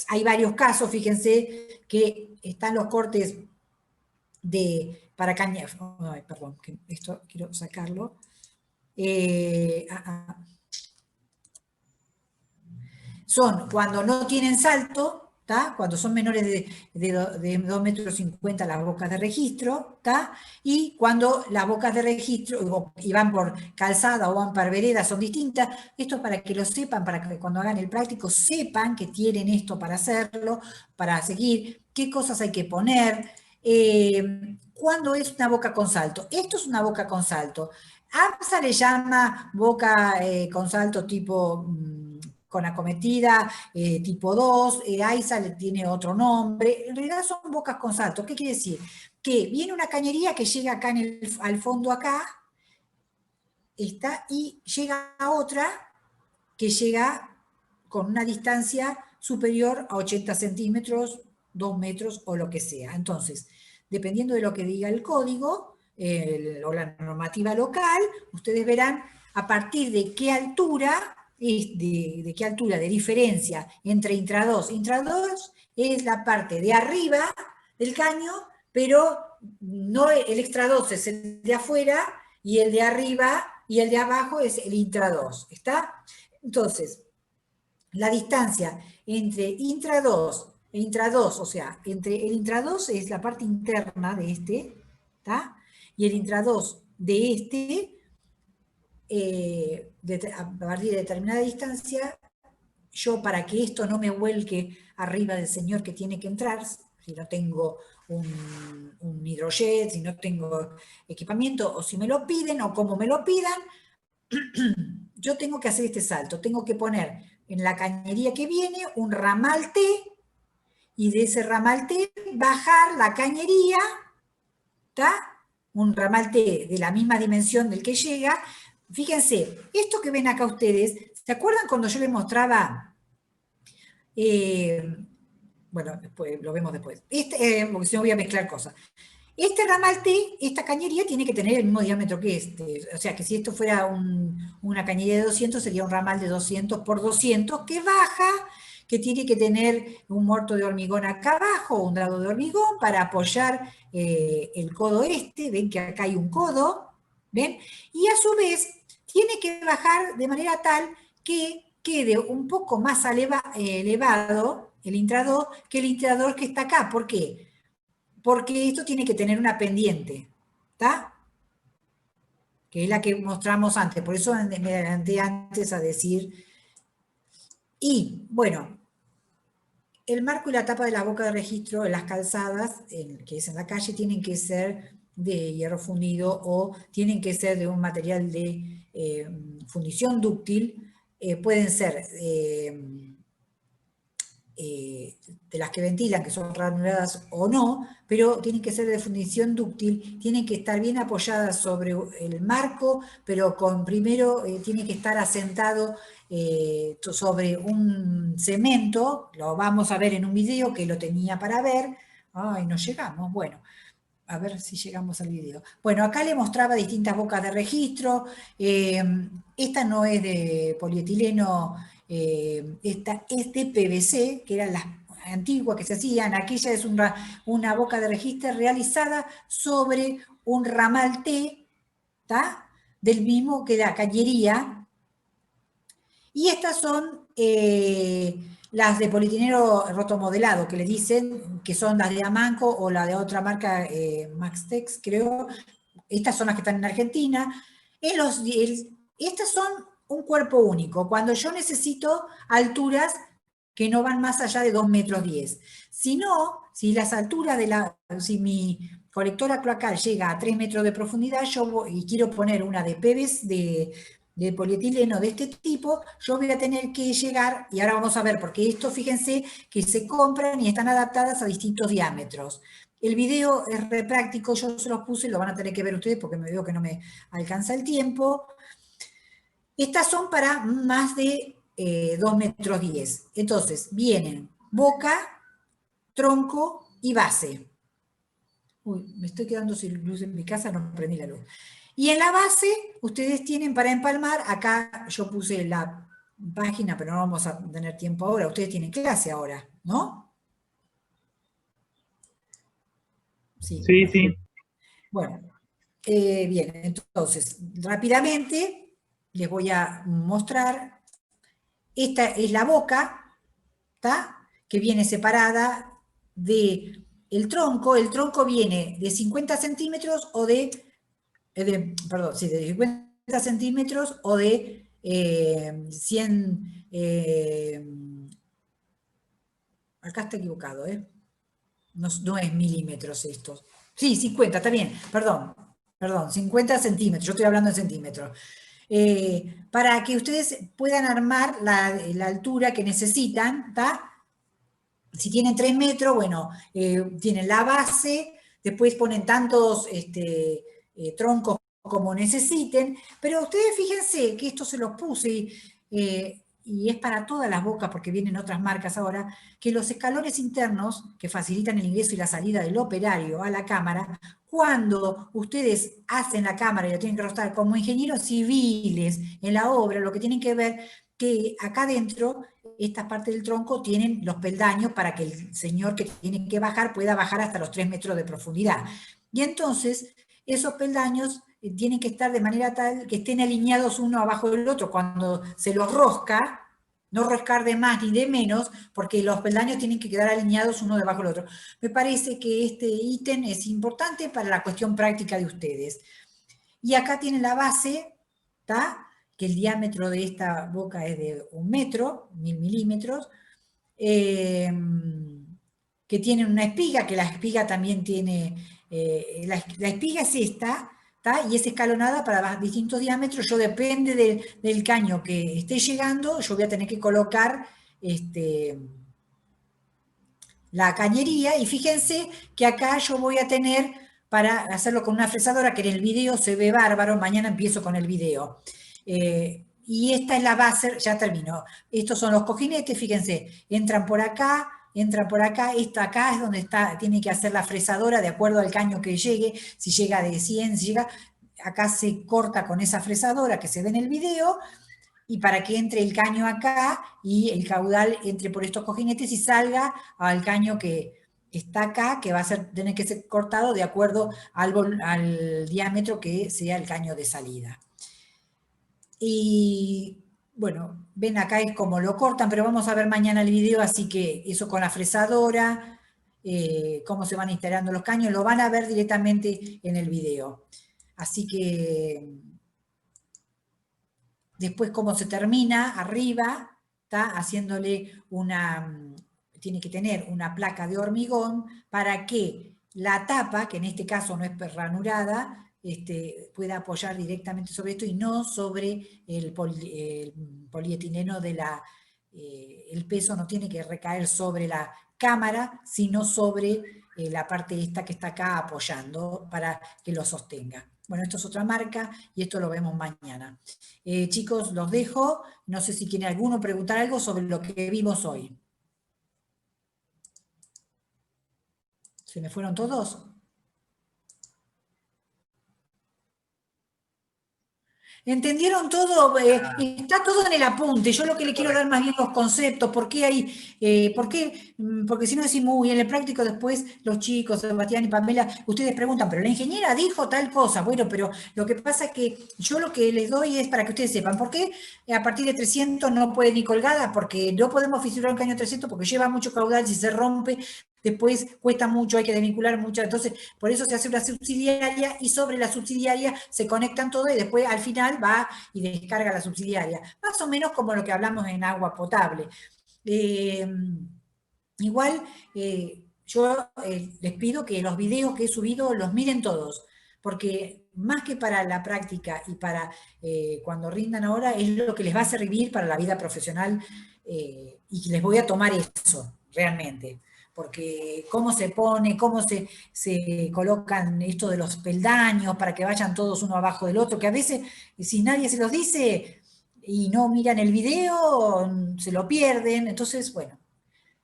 hay varios casos, fíjense, que están los cortes para caña, ay, perdón, que esto quiero sacarlo, son cuando no tienen salto, ¿tá? Cuando son menores de 2,50 metros las bocas de registro, ¿tá? Y cuando las bocas de registro, y van por calzada o van por vereda, son distintas. Esto es para que lo sepan, para que cuando hagan el práctico sepan que tienen esto para hacerlo, para seguir, qué cosas hay que poner. ¿Cuándo es una boca con salto? Esto es una boca con salto. APSA le llama boca con salto tipo... con acometida, tipo 2, AISA le tiene otro nombre, en realidad son bocas con salto. ¿Qué quiere decir? Que viene una cañería que llega acá al fondo acá, y llega a otra que llega con una distancia superior a 80 centímetros, 2 metros o lo que sea. Entonces, dependiendo de lo que diga el código o la normativa local, ustedes verán a partir de qué altura... de qué altura de diferencia entre intradós. Intradós es la parte de arriba del caño, pero no el extradós es el de afuera, y el de arriba y el de abajo es el intradós, ¿está? Entonces, la distancia entre intradós e intradós, o sea, entre el intradós es la parte interna de este, ¿está? Y el intradós de este... a partir de determinada distancia, yo para que esto no me vuelque arriba del señor que tiene que entrar, si no tengo un hidrojet, si no tengo equipamiento, o si me lo piden, o como me lo pidan, yo tengo que hacer este salto, tengo que poner en la cañería que viene un ramal T, y de ese ramal T bajar la cañería, ¿está? Un ramal T de la misma dimensión del que llega. Fíjense, esto que ven acá ustedes, ¿se acuerdan cuando yo les mostraba? Bueno, después, lo vemos después. Porque si no voy a mezclar cosas. Este ramal T, esta cañería tiene que tener el mismo diámetro que este. O sea, que si esto fuera una cañería de 200, sería un ramal de 200 por 200 que baja, que tiene que tener un morto de hormigón acá abajo, un dado de hormigón para apoyar el codo este. Ven que acá hay un codo, ¿ven? Y a su vez tiene que bajar de manera tal que quede un poco más elevado el intradós que el intrador que está acá. ¿Por qué? Porque esto tiene que tener una pendiente, ¿está? Que es la que mostramos antes, por eso me adelanté antes a decir. Y, bueno, el marco y la tapa de la boca de registro en las calzadas, que es en la calle, tienen que ser de hierro fundido o tienen que ser de un material de fundición dúctil. Pueden ser de las que ventilan, que son granuladas o no, pero tienen que ser de fundición dúctil, tienen que estar bien apoyadas sobre el marco, pero primero tiene que estar asentado sobre un cemento. Lo vamos a ver en un video que lo tenía para ver. Ay, no llegamos, bueno. A ver si llegamos al video. Bueno, acá le mostraba distintas bocas de registro. Esta no es de polietileno, esta es de PVC, que eran las antiguas que se hacían. Aquella es una boca de registro realizada sobre un ramal T, ¿tá? Del mismo que la cañería. Y estas son las de polietileno rotomodelado, que le dicen que son las de Amanco o la de otra marca, Maxtex, creo. Estas son las que están en Argentina. Estas son un cuerpo único. Cuando yo necesito alturas que no van más allá de 2,10 metros. Si no, si las alturas si mi colectora cloacal llega a 3 metros de profundidad, y quiero poner una de PVC, de polietileno de este tipo, yo voy a tener que llegar, y ahora vamos a ver, porque esto, fíjense, que se compran y están adaptadas a distintos diámetros. El video es re práctico, yo se los puse, lo van a tener que ver ustedes porque me veo que no me alcanza el tiempo. Estas son para más de 2,10 metros. Entonces, vienen boca, tronco y base. Uy, me estoy quedando sin luz en mi casa, no prendí la luz. Y en la base, ustedes tienen para empalmar, acá yo puse la página, pero no vamos a tener tiempo ahora, ustedes tienen clase ahora, ¿no? Sí. Sí, sí. Bueno, bien, entonces, rápidamente les voy a mostrar. Esta es la boca, ¿está? Que viene separada del tronco. El tronco viene de 50 centímetros o perdón, sí, de 50 centímetros o de 100, acá está equivocado, no es milímetros esto. Sí, 50, está bien, perdón, 50 centímetros, yo estoy hablando en centímetros. Para que ustedes puedan armar la altura que necesitan, ¿está? Si tienen 3 metros, bueno, tienen la base, después ponen tantos troncos como necesiten, pero ustedes fíjense que esto se los puse, y es para todas las bocas, porque vienen otras marcas ahora, que los escalones internos que facilitan el ingreso y la salida del operario a la cámara, cuando ustedes hacen la cámara y la tienen que rostrar como ingenieros civiles en la obra, lo que tienen que ver que acá adentro, esta parte del tronco tienen los peldaños para que el señor que tiene que bajar pueda bajar hasta los 3 metros de profundidad. Y entonces, esos peldaños tienen que estar de manera tal que estén alineados uno abajo del otro. Cuando se los rosca, no roscar de más ni de menos, porque los peldaños tienen que quedar alineados uno debajo del otro. Me parece que este ítem es importante para la cuestión práctica de ustedes. Y acá tienen la base, ¿está? Que el diámetro de esta boca es de 1 metro, 1000 milímetros, que tiene una espiga, que la espiga también tiene, la espiga es esta, ¿tá? Y es escalonada para distintos diámetros. Yo depende del caño que esté llegando, yo voy a tener que colocar la cañería, y fíjense que acá yo voy a tener, para hacerlo con una fresadora, que en el video se ve bárbaro, mañana empiezo con el video. Y esta es la base, ya termino. Estos son los cojinetes, fíjense, entran por acá, esta acá es donde tiene que hacer la fresadora de acuerdo al caño que llegue, si llega de 100, si llega, acá se corta con esa fresadora que se ve en el video, y para que entre el caño acá y el caudal entre por estos cojinetes y salga al caño que está acá, que va a tener que ser cortado de acuerdo al diámetro que sea el caño de salida. Y bueno, ven acá es como lo cortan, pero vamos a ver mañana el video, así que eso con la fresadora, cómo se van instalando los caños, lo van a ver directamente en el video. Así que después cómo se termina arriba, está haciéndole tiene que tener una placa de hormigón para que la tapa, que en este caso no es ranurada, pueda apoyar directamente sobre esto y no sobre el polietileno el peso no tiene que recaer sobre la cámara, sino sobre la parte esta que está acá apoyando para que lo sostenga. Bueno, esto es otra marca y esto lo vemos mañana. Chicos, los dejo. No sé si quiere alguno preguntar algo sobre lo que vimos hoy. ¿Se me fueron todos? ¿Entendieron todo? Está todo en el apunte. Yo lo que le quiero dar más bien los conceptos. ¿Por qué hay? ¿Por qué? Porque si no decimos, uy, en el práctico después los chicos, Sebastián y Pamela, ustedes preguntan, pero la ingeniera dijo tal cosa. Bueno, pero lo que pasa es que yo lo que les doy es para que ustedes sepan, ¿por qué a partir de 300 no puede ni colgada? Porque no podemos fisurar un caño 300 porque lleva mucho caudal, si se rompe, después cuesta mucho, hay que desvincular mucho, entonces por eso se hace una subsidiaria y sobre la subsidiaria se conectan todo y después al final va y descarga la subsidiaria. Más o menos como lo que hablamos en agua potable. Igual yo les pido que los videos que he subido los miren todos, porque más que para la práctica y para cuando rindan ahora, es lo que les va a servir para la vida profesional y les voy a tomar eso, realmente. Porque cómo se pone, cómo se colocan esto de los peldaños para que vayan todos uno abajo del otro, que a veces si nadie se los dice y no miran el video, se lo pierden. Entonces, bueno,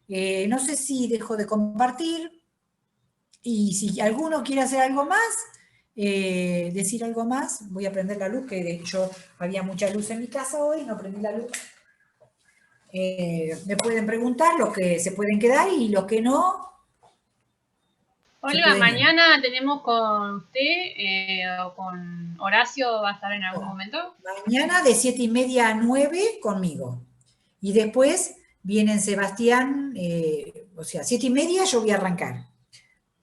no sé si dejo de compartir y si alguno quiere hacer algo más, decir algo más, voy a prender la luz, que yo había mucha luz en mi casa hoy, no prendí la luz. Me pueden preguntar los que se pueden quedar y los que no. Olga, mañana tenemos con usted o con Horacio, ¿va a estar en algún momento? Mañana de 7:30 a 9 conmigo. Y después vienen Sebastián, o sea, 7:30 yo voy a arrancar.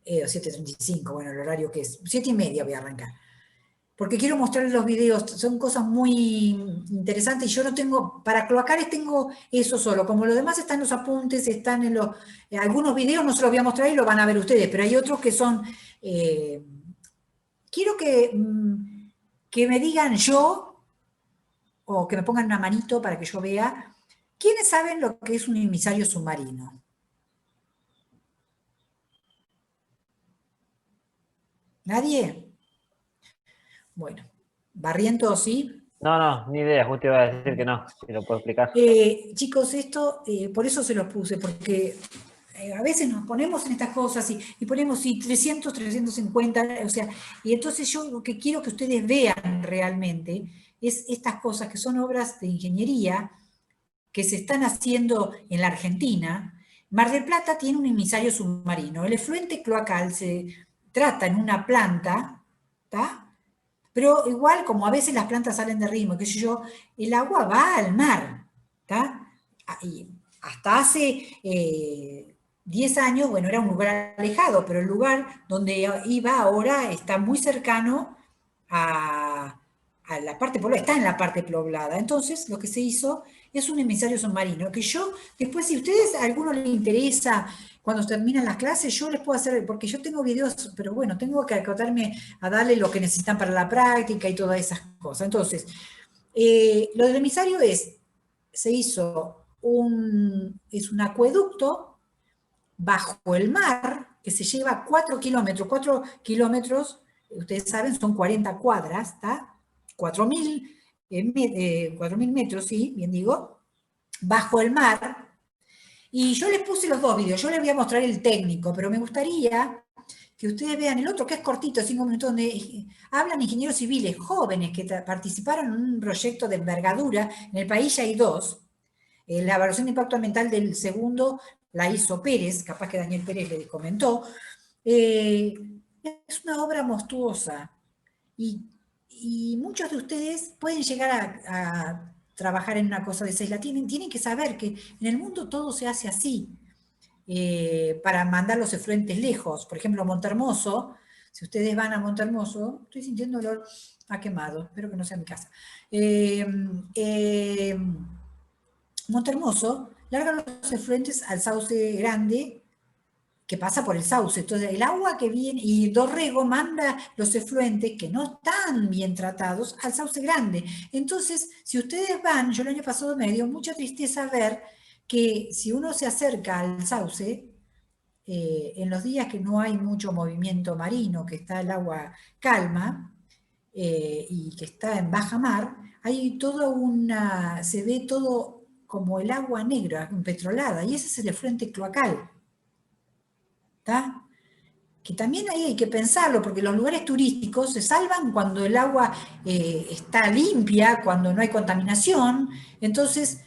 O 7:35, bueno, el horario que es. 7:30 voy a arrancar. Porque quiero mostrarles los videos, son cosas muy interesantes y yo no tengo, para cloacales tengo eso solo, como lo demás están los apuntes, están en los, algunos videos no se los voy a mostrar y lo van a ver ustedes, pero hay otros que son, quiero que me digan yo, o que me pongan una manito para que yo vea, ¿quiénes saben lo que es un emisario submarino? ¿Nadie? Bueno, Barrientos, ¿sí? No, ni idea, justo iba a decir que no, si lo puedo explicar. Chicos, esto, por eso se los puse, porque a veces nos ponemos en estas cosas y ponemos 300, 350, o sea, y entonces yo lo que quiero que ustedes vean realmente es estas cosas que son obras de ingeniería que se están haciendo en la Argentina. Mar del Plata tiene un emisario submarino, el efluente cloacal se trata en una planta, ¿está? Pero igual, como a veces las plantas salen de ritmo, qué sé yo, el agua va al mar, ¿está? Y hasta hace 10 años, bueno, era un lugar alejado, pero el lugar donde iba ahora está muy cercano a la parte poblada, está en la parte poblada. Entonces, lo que se hizo es un emisario submarino, que yo, después, si a ustedes a alguno les interesa, cuando terminan las clases, yo les puedo hacer, porque yo tengo videos, pero bueno, tengo que acotarme a darle lo que necesitan para la práctica y todas esas cosas. Entonces, lo del emisario se hizo es un acueducto bajo el mar, que se lleva 4 kilómetros. 4 kilómetros, ustedes saben, son 40 cuadras, ¿está? 4.000 metros, sí, bien digo, bajo el mar. Y yo les puse los dos videos, yo les voy a mostrar el técnico, pero me gustaría que ustedes vean el otro, que es cortito, 5 minutos, donde hablan ingenieros civiles jóvenes que participaron en un proyecto de envergadura. En el país ya hay 2. La evaluación de impacto ambiental del segundo la hizo Pérez, capaz que Daniel Pérez le comentó. Es una obra monstruosa y muchos de ustedes pueden llegar a trabajar en una cosa de esa. Tienen que saber que en el mundo todo se hace así, para mandar los efluentes lejos. Por ejemplo, Montehermoso, si ustedes van a Montehermoso, estoy sintiendo olor a quemado, espero que no sea mi casa. Montehermoso larga los efluentes al sauce grande, que pasa por el sauce. Entonces, el agua que viene, y Dorrego manda los efluentes que no están bien tratados al sauce grande. Entonces, si ustedes van, yo el año pasado me dio mucha tristeza ver que si uno se acerca al sauce, en los días que no hay mucho movimiento marino, que está el agua calma, y que está en baja mar, hay toda se ve todo como el agua negra, petrolada, y ese es el efluente cloacal. ¿Está? que también ahí hay que pensarlo, porque los lugares turísticos se salvan cuando el agua está limpia, cuando no hay contaminación. Entonces,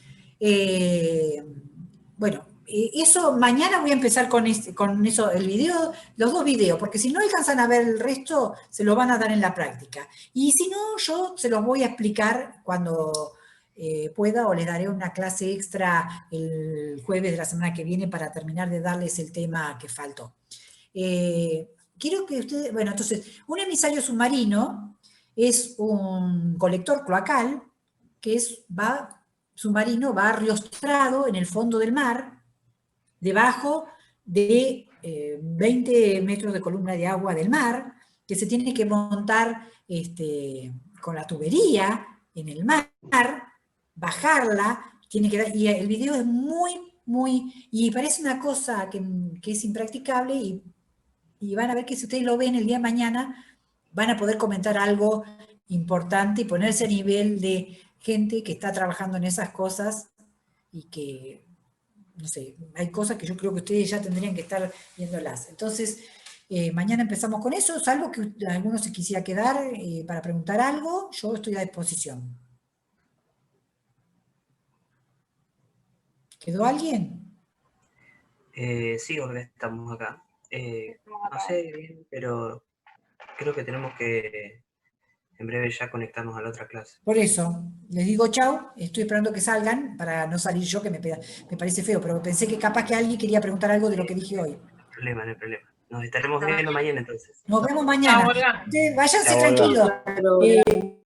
bueno, eso mañana voy a empezar con eso, el video, los 2 videos, porque si no alcanzan a ver el resto, se lo van a dar en la práctica. Y si no, yo se los voy a explicar cuando pueda, o les daré una clase extra el jueves de la semana que viene para terminar de darles el tema que faltó. Quiero que ustedes, bueno, entonces, un emisario submarino es un colector cloacal que submarino va arriostrado en el fondo del mar, debajo de 20 metros de columna de agua del mar, que se tiene que montar con la tubería en el mar, bajarla, y el video es y parece una cosa que es impracticable, y van a ver que si ustedes lo ven el día de mañana, van a poder comentar algo importante y ponerse a nivel de gente que está trabajando en esas cosas y que, no sé, hay cosas que yo creo que ustedes ya tendrían que estar viéndolas. Entonces, mañana empezamos con eso, salvo que alguno se quisiera quedar para preguntar algo, yo estoy a disposición. ¿Quedó alguien? Sí, Olga, estamos acá. No sé bien, pero creo que tenemos que en breve ya conectarnos a la otra clase. Por eso, les digo chau, estoy esperando que salgan para no salir yo, que me parece feo, pero pensé que capaz que alguien quería preguntar algo de lo que dije hoy. No hay problema. Nos estaremos viendo mañana entonces. Nos vemos mañana. Chao, Olga. Ustedes váyanse Chao, Olga. tranquilos.